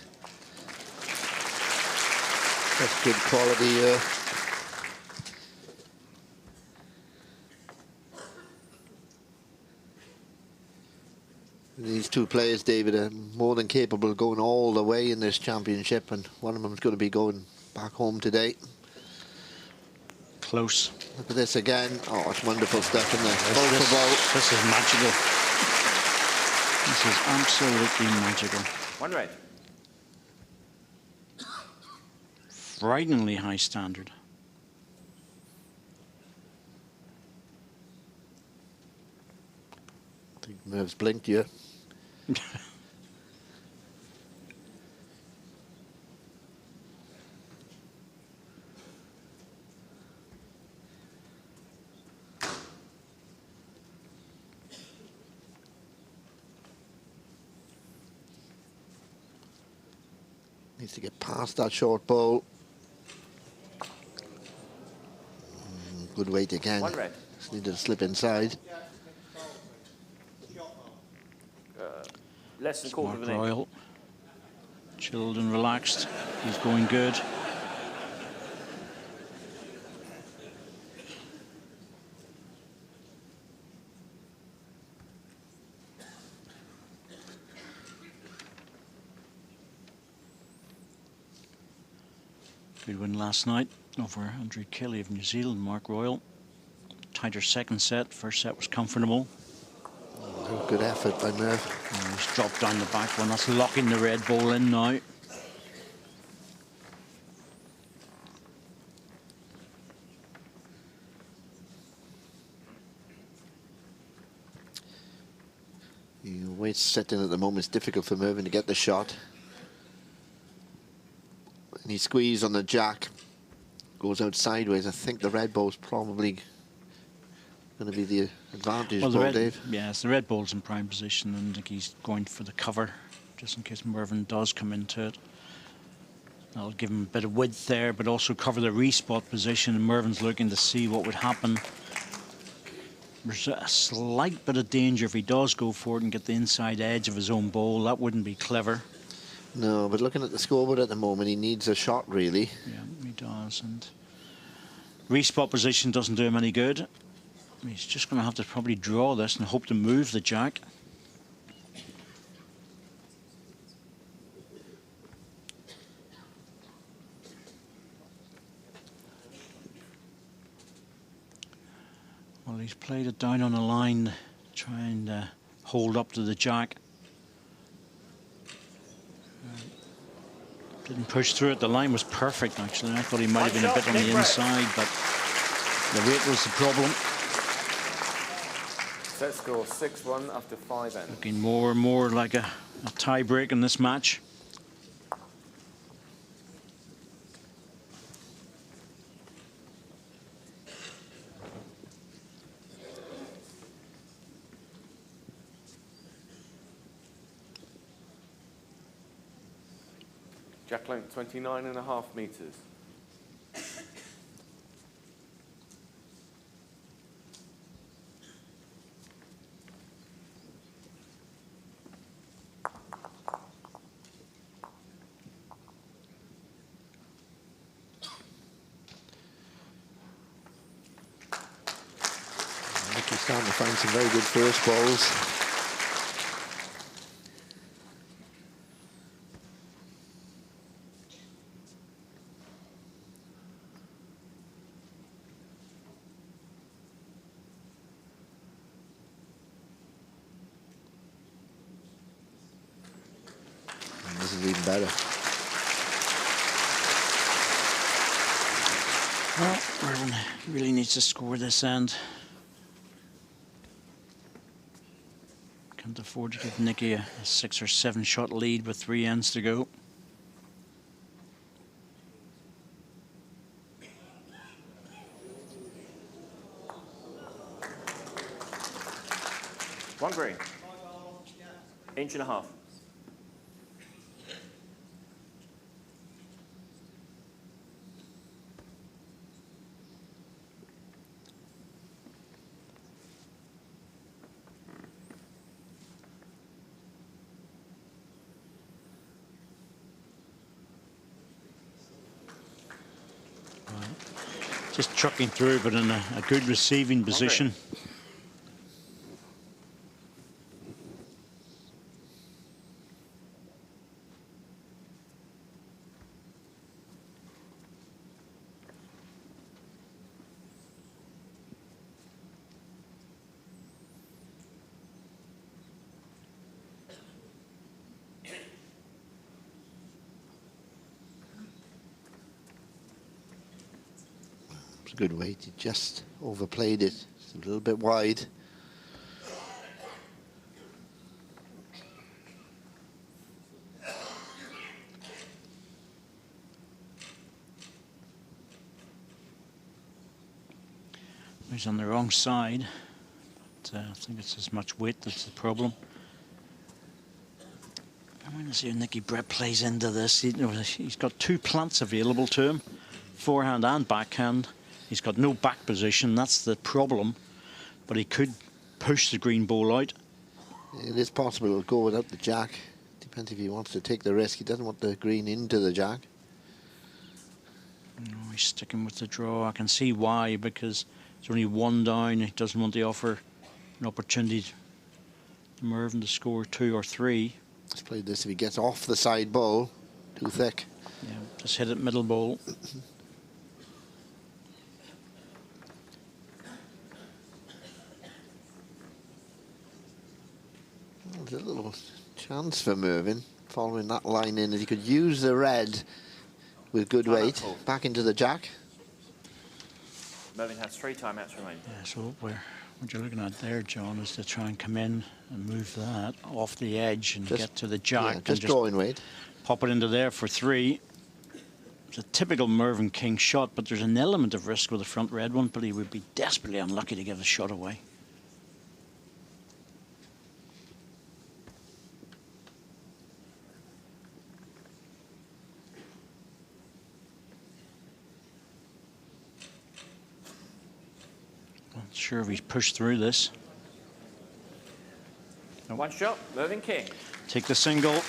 Speaker 5: That's good quality. These two players, David, are more than capable of going all the way in this championship, and one of them is going to be going back home today.
Speaker 4: Close.
Speaker 5: Look at this again. Oh, it's wonderful stuff in there. Bowl for bowl.
Speaker 4: This is magical. This is absolutely magical.
Speaker 7: 1 red.
Speaker 4: Frighteningly high standard.
Speaker 5: I think Merv's blinked here. Needs to get past that short bowl. Good weight again.
Speaker 7: 1 red.
Speaker 5: Just needed to slip inside.
Speaker 7: Less than a quarter of
Speaker 4: Mark
Speaker 7: an inch.
Speaker 4: Royal. Chilled and relaxed. He's going good. Good win last night over Andrew Kelly of New Zealand, Mark Royal. Tighter second set. First set was comfortable.
Speaker 5: Good effort by Merv.
Speaker 4: He's dropped down the back one. That's locking the red ball in now.
Speaker 5: The way it's set in at the moment, it's difficult for Mervyn to get the shot. And he squeezed on the jack. Goes out sideways. I think the red ball's probably going to be the advantage ball, Dave.
Speaker 4: Yes, the red ball's in prime position, and I think he's going for the cover, just in case Mervyn does come into it. That'll give him a bit of width there, but also cover the respot position, and Mervyn's looking to see what would happen. There's a slight bit of danger if he does go for it and get the inside edge of his own ball. That wouldn't be clever.
Speaker 5: No, but looking at the scoreboard at the moment, he needs a shot, really.
Speaker 4: Yeah, he does, and respot position doesn't do him any good. He's just going to have to probably draw this and hope to move the jack. Well, he's played it down on the line, trying to hold up to the jack. Didn't push through it. The line was perfect, actually. I thought he might have been a bit on the inside, but the weight was the problem.
Speaker 6: Set score 6-1 after 5 ends.
Speaker 4: Looking more and more like a tie break in this match.
Speaker 6: Jack length 29.5 meters.
Speaker 5: He's starting to find some very good first balls. And this is even better.
Speaker 4: Well, Mervyn really needs to score this end. Can't afford to give Nicky a 6 or 7 shot lead with 3 ends to go.
Speaker 7: One green. 1.5 inches.
Speaker 4: Just chucking through, but in a good receiving position.
Speaker 5: a good weight. He just overplayed it. It's a little bit wide.
Speaker 4: He's on the wrong side. But, I think it's as much weight that's the problem. I want to see how Nicky Brett plays into this. He's got two plants available to him, forehand and backhand. He's got no back position. That's the problem. But he could push the green ball out.
Speaker 5: It is possible to go without the jack. Depends if he wants to take the risk. He doesn't want the green into the jack.
Speaker 4: No, he's sticking with the draw. I can see why, because there's only one down. He doesn't want to offer an opportunity to Mervyn to score 2 or 3.
Speaker 5: Let's play this if he gets off the side ball. Too thick.
Speaker 4: Yeah, just hit it middle ball.
Speaker 5: There's a little chance for Mervyn following that line in, that he could use the red with good weight back into the jack.
Speaker 7: Mervyn has 3 timeouts remaining.
Speaker 4: Yeah, so what you're looking at there, John, is to try and come in and move that off the edge and get to the jack.
Speaker 5: Yeah, just drawing weight.
Speaker 4: Pop it into there for 3. It's a typical Mervyn King shot, but there's an element of risk with the front red one, but he would be desperately unlucky to give the shot away. Not sure if he's pushed through this.
Speaker 7: One shot, Mervyn King.
Speaker 4: Take the single.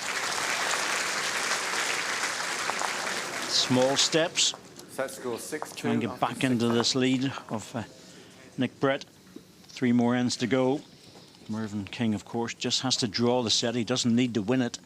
Speaker 4: Small steps.
Speaker 6: Set score 6-2.
Speaker 4: Try and get back into this lead of Nick Brett. 3 more ends to go. Mervyn King, of course, just has to draw the set. He doesn't need to win it.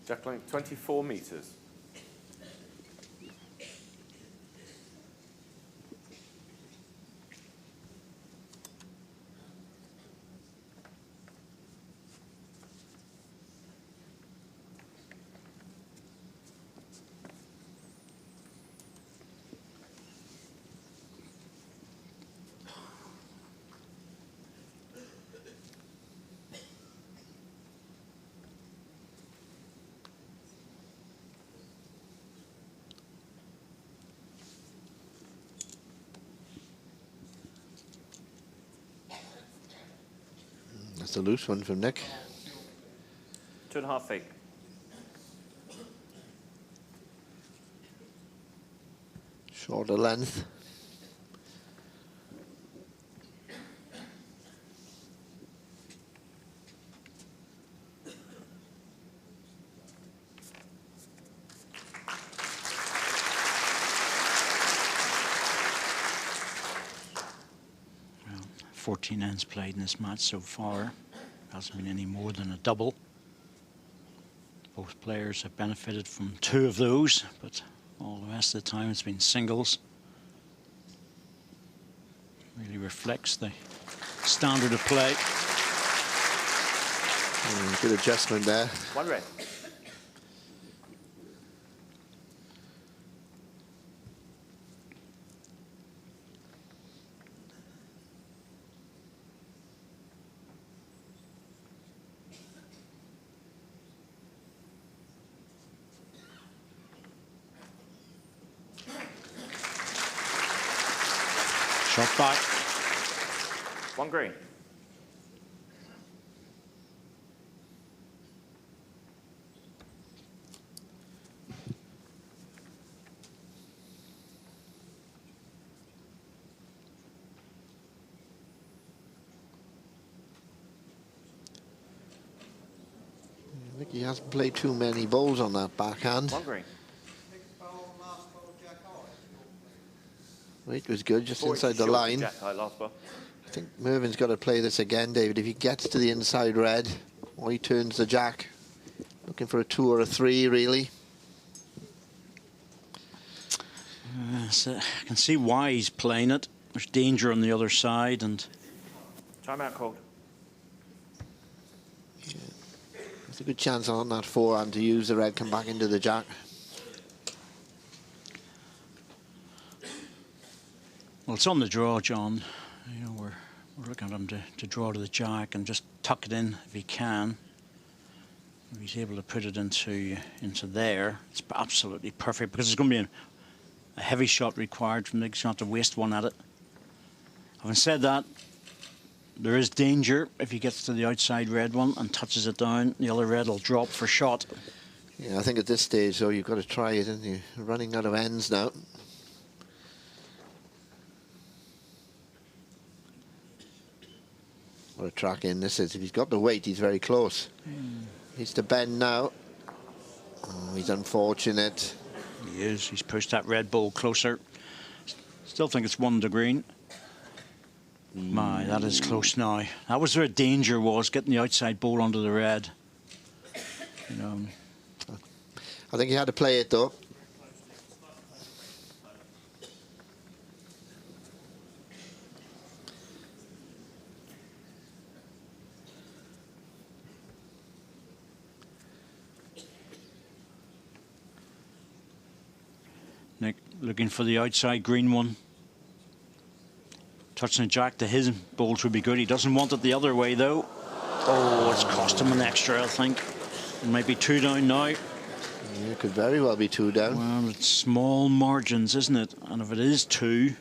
Speaker 6: Jack length 24 metres.
Speaker 5: That's a loose one from Nick.
Speaker 7: 2.5 feet.
Speaker 5: Shorter length.
Speaker 4: Well, 14 ends played in this match so far. Hasn't been any more than a double. Both players have benefited from 2 of those, but all the rest of the time it's been singles. Really reflects the standard of play.
Speaker 5: Good adjustment there.
Speaker 7: 1 red.
Speaker 4: Shot back.
Speaker 7: 1 green.
Speaker 5: I think he hasn't played too many balls on that backhand.
Speaker 7: 1 green.
Speaker 5: Weight was good, just
Speaker 7: 4
Speaker 5: inside
Speaker 7: inches
Speaker 5: the
Speaker 7: short of
Speaker 5: line.
Speaker 7: Jack high last ball.
Speaker 5: I think Mervyn's got to play this again, David. If he gets to the inside red, or he turns the jack, looking for a 2 or a 3, really.
Speaker 4: So I can see why he's playing it. There's danger on the other side, and
Speaker 7: Timeout called.
Speaker 5: Yeah. There's a good chance on that forehand to use the red, come back into the jack.
Speaker 4: well, it's on the draw, John. You know, we're looking at him to draw to the jack and just tuck it in if he can. If he's able to put it into there, it's absolutely perfect, because there's going to be a heavy shot required from Nick. He's not to waste one at it. Having said that, there is danger if he gets to the outside red one and touches it down. The other red will drop for shot.
Speaker 5: Yeah, I think at this stage, though, you've got to try it, and you're running out of ends now. What a track in this is. If he's got the weight, he's very close. Needs to bend now. Oh, he's unfortunate.
Speaker 4: He is. He's pushed that red ball closer. Still think it's one to green. My, that is close now. That was where danger was, getting the outside ball onto the red. You know.
Speaker 5: I think he had to play it, though.
Speaker 4: Nick looking for the outside green one. Touching the jack to his balls would be good. He doesn't want it the other way, though. Oh, it's cost him an extra, I think. It might be 2 down now.
Speaker 5: Yeah, it could very well be 2 down.
Speaker 4: Well, it's small margins, isn't it? And if it is 2...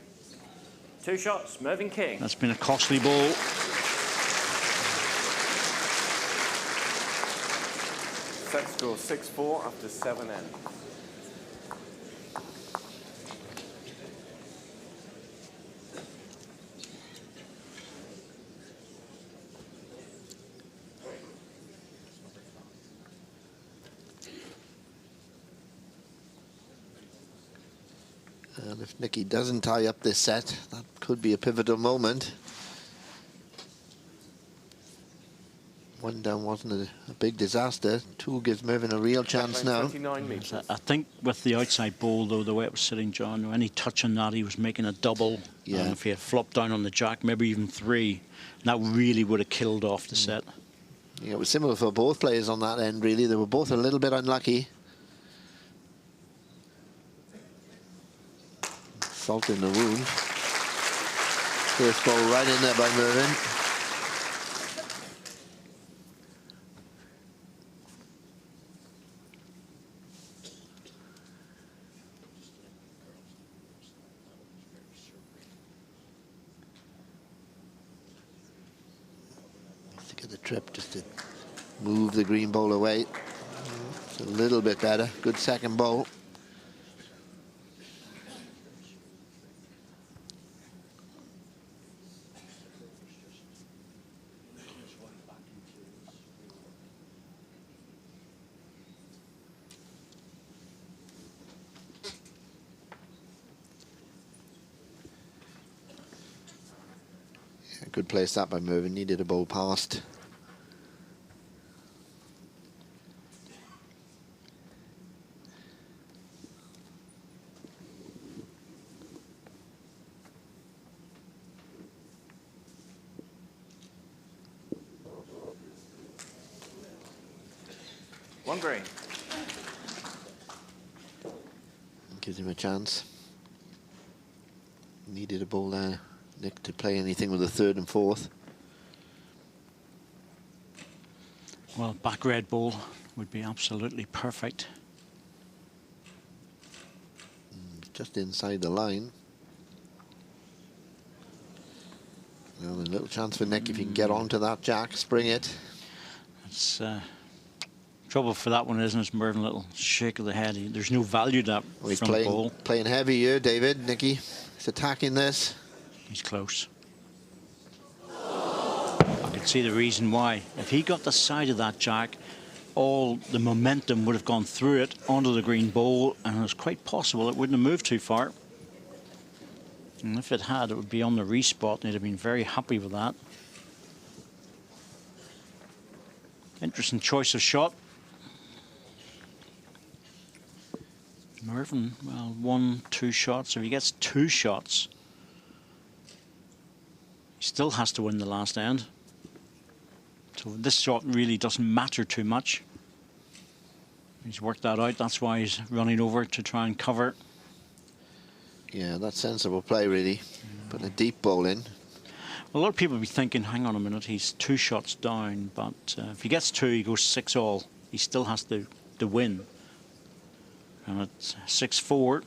Speaker 7: 2 shots, Mervyn King.
Speaker 4: That's been a costly ball.
Speaker 6: Set score 6-4 after 7 ends.
Speaker 5: And if Nicky doesn't tie up this set, that could be a pivotal moment. 1 down wasn't a big disaster. 2 gives Mervyn a real chance now.
Speaker 6: 29 metres.
Speaker 4: I think with the outside ball, though, the way it was sitting, John, any touch on that, he was making a double.
Speaker 5: Yeah.
Speaker 4: And if he had flopped down on the jack, maybe even 3, that really would have killed off the set.
Speaker 5: Yeah, it was similar for both players on that end, really. They were both a little bit unlucky. Salt in the wound. First ball right in there by Mervyn. Needs to get the trip just to move the green ball away. It's a little bit better. Good second ball. Good place that by Mervyn. Needed a ball past.
Speaker 7: One green.
Speaker 5: Gives him a chance. Needed a ball there, Nick, to play anything with the 3rd and 4th.
Speaker 4: Well, back red ball would be absolutely perfect.
Speaker 5: Just inside the line. Well, a little chance for Nick if he can get onto that jack, spring it.
Speaker 4: It's trouble for that one, isn't it? Mervyn, a little shake of the head. There's no value to that
Speaker 5: Well, he's
Speaker 4: front ball.
Speaker 5: playing heavy here, David. Nicky, he's attacking this.
Speaker 4: He's close. I can see the reason why. If he got the side of that jack, all the momentum would have gone through it onto the green ball, and it's quite possible it wouldn't have moved too far. And if it had, it would be on the respot, and he'd have been very happy with that. Interesting choice of shot. Merv. Mervyn, well, 1, 2 shots. If he gets 2 shots, he still has to win the last end. So this shot really doesn't matter too much. He's worked that out. That's why he's running over to try and cover.
Speaker 5: Yeah, that's sensible play, really. Put a deep ball in.
Speaker 4: A lot of people will be thinking, hang on a minute, he's 2 shots down, but if he gets 2, he goes 6-all. He still has to win. And at 6-4,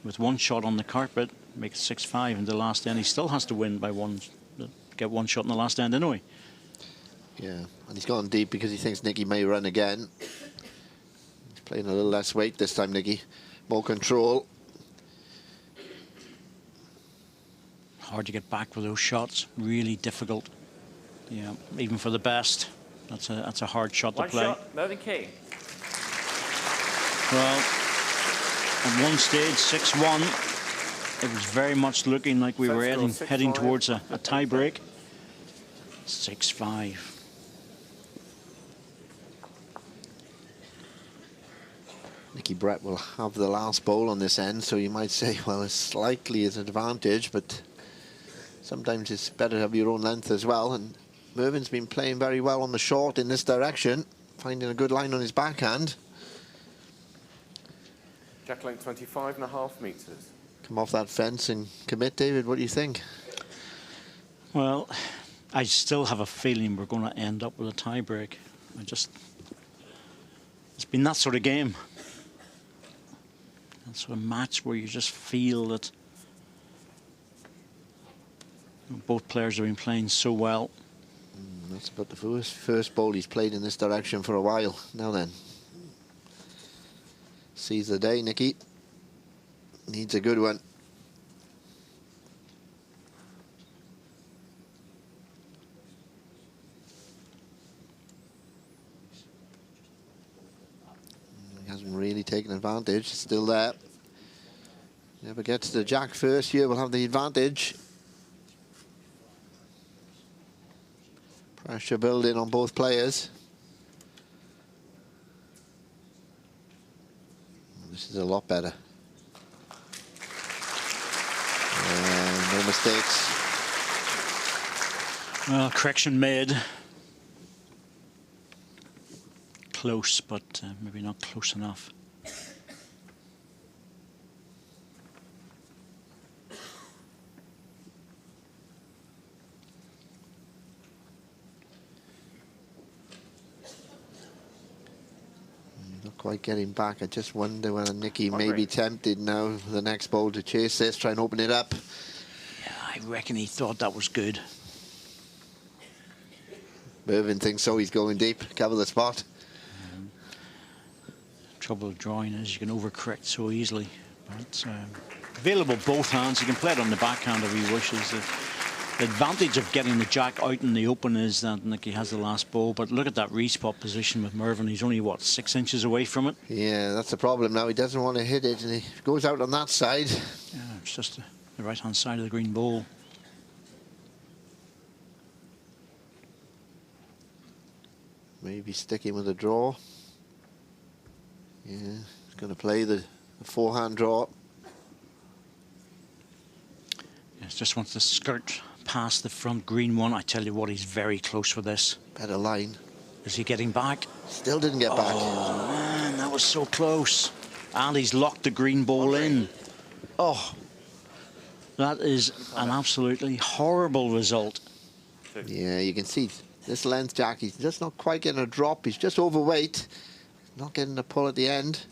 Speaker 4: with 1 shot on the carpet, makes 6-5 in the last end. He still has to win by 1, get 1 shot in the last end anyway.
Speaker 5: Yeah, and he's gone deep because he thinks Nicky may run again. He's playing a little less weight this time, Nicky. More control.
Speaker 4: Hard to get back with those shots. Really difficult. Yeah, even for the best. That's a hard shot to play.
Speaker 7: One shot, Mervyn King.
Speaker 4: Well, at one stage, 6-1, it was very much looking like we were heading towards a tie break. 6-5.
Speaker 5: Nicky Brett will have the last bowl on this end, so you might say, well, it's slightly an advantage, but sometimes it's better to have your own length as well. And Mervyn's been playing very well on the short in this direction, finding a good line on his backhand.
Speaker 6: Jack length 25.5 metres.
Speaker 5: Come off that fence and commit, David. What do you think?
Speaker 4: Well, I still have a feeling we're going to end up with a tie break. It's been that sort of game. That sort of match where you just feel that both players have been playing so well.
Speaker 5: That's about the first ball he's played in this direction for a while. Now then. Seize the day, Nicky. Needs a good one. He hasn't really taken advantage. Still there. Never gets the jack first here. Will have the advantage. Pressure building on both players. This is a lot better. No mistakes.
Speaker 4: Well, correction made. Close, but maybe not close enough.
Speaker 5: Not quite getting back. I just wonder whether Nicky may be tempted now the next ball to chase this, try and open it up.
Speaker 4: Yeah, I reckon he thought that was good.
Speaker 5: Mervyn thinks so. He's going deep, cover the spot.
Speaker 4: Trouble with drawing is you can overcorrect so easily. But available both hands. He can play it on the backhand if he wishes. The advantage of getting the jack out in the open is that Nicky has the last ball. But look at that respot position with Mervyn. He's only, what, 6 inches away from it?
Speaker 5: Yeah, that's the problem now. He doesn't want to hit it, and he goes out on that side.
Speaker 4: Yeah, it's just the right-hand side of the green ball.
Speaker 5: Maybe sticking with a draw. Yeah, he's going to play the forehand draw.
Speaker 4: Yes, just wants to skirt past the front green one. I tell you what, he's very close with this.
Speaker 5: Better line.
Speaker 4: Is he getting back?
Speaker 5: Still didn't get back.
Speaker 4: Oh, man, that was so close. And he's locked the green ball in. Oh, that is an absolutely horrible result.
Speaker 5: Yeah, you can see this length jack, he's just not quite getting a drop. He's just overweight. Not getting a pull at the end.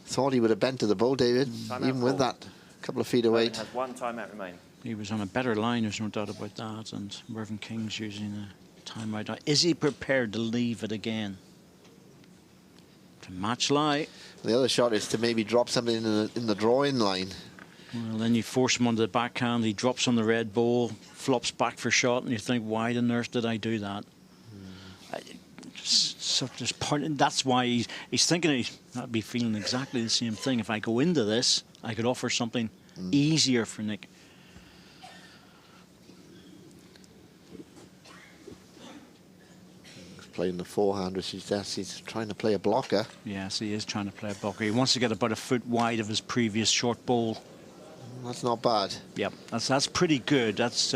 Speaker 5: Thought he would have bent to the bow, David, even with that couple of feet of weight.
Speaker 7: Has 1 timeout remaining.
Speaker 4: He was on a better line, there's no doubt about that. And Mervyn King's using a timeout. Is he prepared to leave it again? To match lie.
Speaker 5: The other shot is to maybe drop something in the drawing line.
Speaker 4: Well, then you force him onto the backhand. He drops on the red ball, flops back for shot, and you think, why on earth did I do that? So just that's why he's thinking I'd be feeling exactly the same thing. If I go into this, I could offer something easier for Nick.
Speaker 5: playing the forehand, which he's trying to play a blocker.
Speaker 4: Yes, he is trying to play a blocker. He wants to get about a foot wide of his previous short ball.
Speaker 5: That's not bad.
Speaker 4: Yep, that's pretty good. That's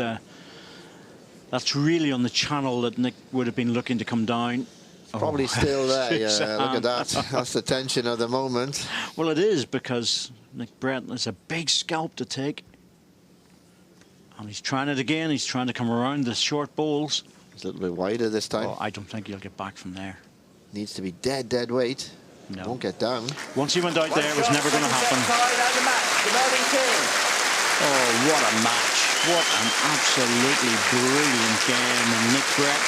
Speaker 4: really on the channel that Nick would have been looking to come down.
Speaker 5: Probably still there. Yeah, look at that. That's the tension of the moment.
Speaker 4: Well, it is, because Nick Brett is a big scalp to take. And he's trying it again. He's trying to come around the short balls.
Speaker 5: It's a little bit wider this time.
Speaker 4: Oh, I don't think he'll get back from there.
Speaker 5: Needs to be dead weight.
Speaker 4: No.
Speaker 5: Won't get down.
Speaker 4: Once he went out there, it was never going to happen. Oh, what a match. What an absolutely brilliant game. And Nick Brett,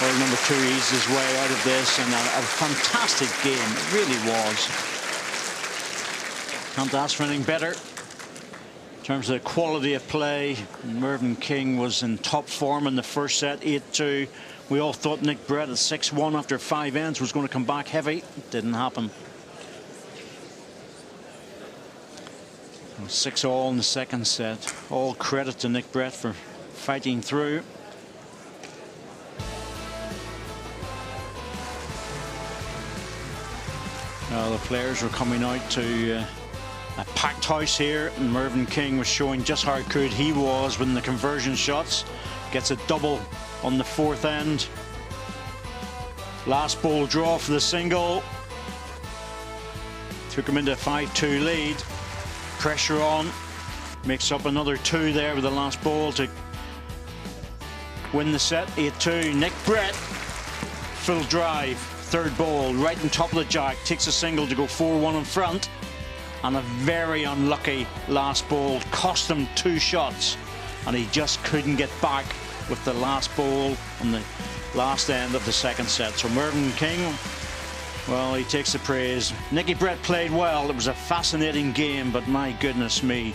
Speaker 4: well, number 2 eased his way out of this, and a fantastic game. It really was. Can't ask for anything better. In terms of the quality of play, Mervyn King was in top form in the first set, 8-2. We all thought Nick Brett at 6-1 after 5 ends was going to come back heavy. It didn't happen. 6-all in the second set. All credit to Nick Brett for fighting through. Now the players were coming out to a packed house here, and Mervyn King was showing just how good he was with the conversion shots. Gets a double on the 4th end. Last ball draw for the single. Took him into a 5-2 lead. Pressure on. Makes up another 2 there with the last ball to win the set. 8-2. Nick Brett, full drive. 3rd ball, right on top of the jack. Takes a single to go 4-1 in front. And a very unlucky last ball. Cost him 2 shots. And he just couldn't get back with the last ball on the last end of the second set. So Mervyn King, well, he takes the praise. Nicky Brett played well. It was a fascinating game, but my goodness me,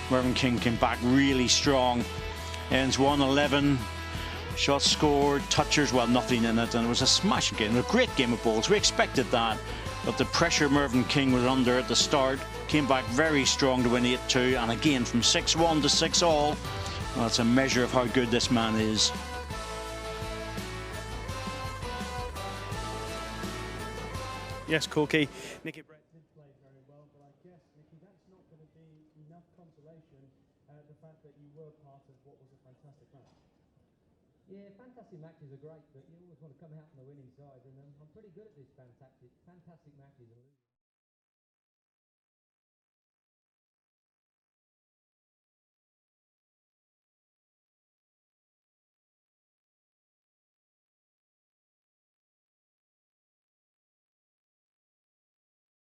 Speaker 4: Mervyn King came back really strong. Ends 1-11. Shots scored, touchers, well, nothing in it, and it was a smashing game. A great game of balls. We expected that, but the pressure Mervyn King was under at the start came back very strong to win 8-2, and again from 6-1 to 6-all. Well, it's a measure of how good this man is.
Speaker 3: Yes, Corky. Nicky Brett
Speaker 1: Did play very well, but I guess, Nicky, that's not going to be enough consolation. The fact that you were part of what was a fantastic match.
Speaker 8: Yeah, fantastic matches are great, but you always want to come out on the winning side, and I'm pretty good at this fantastic matches and losing.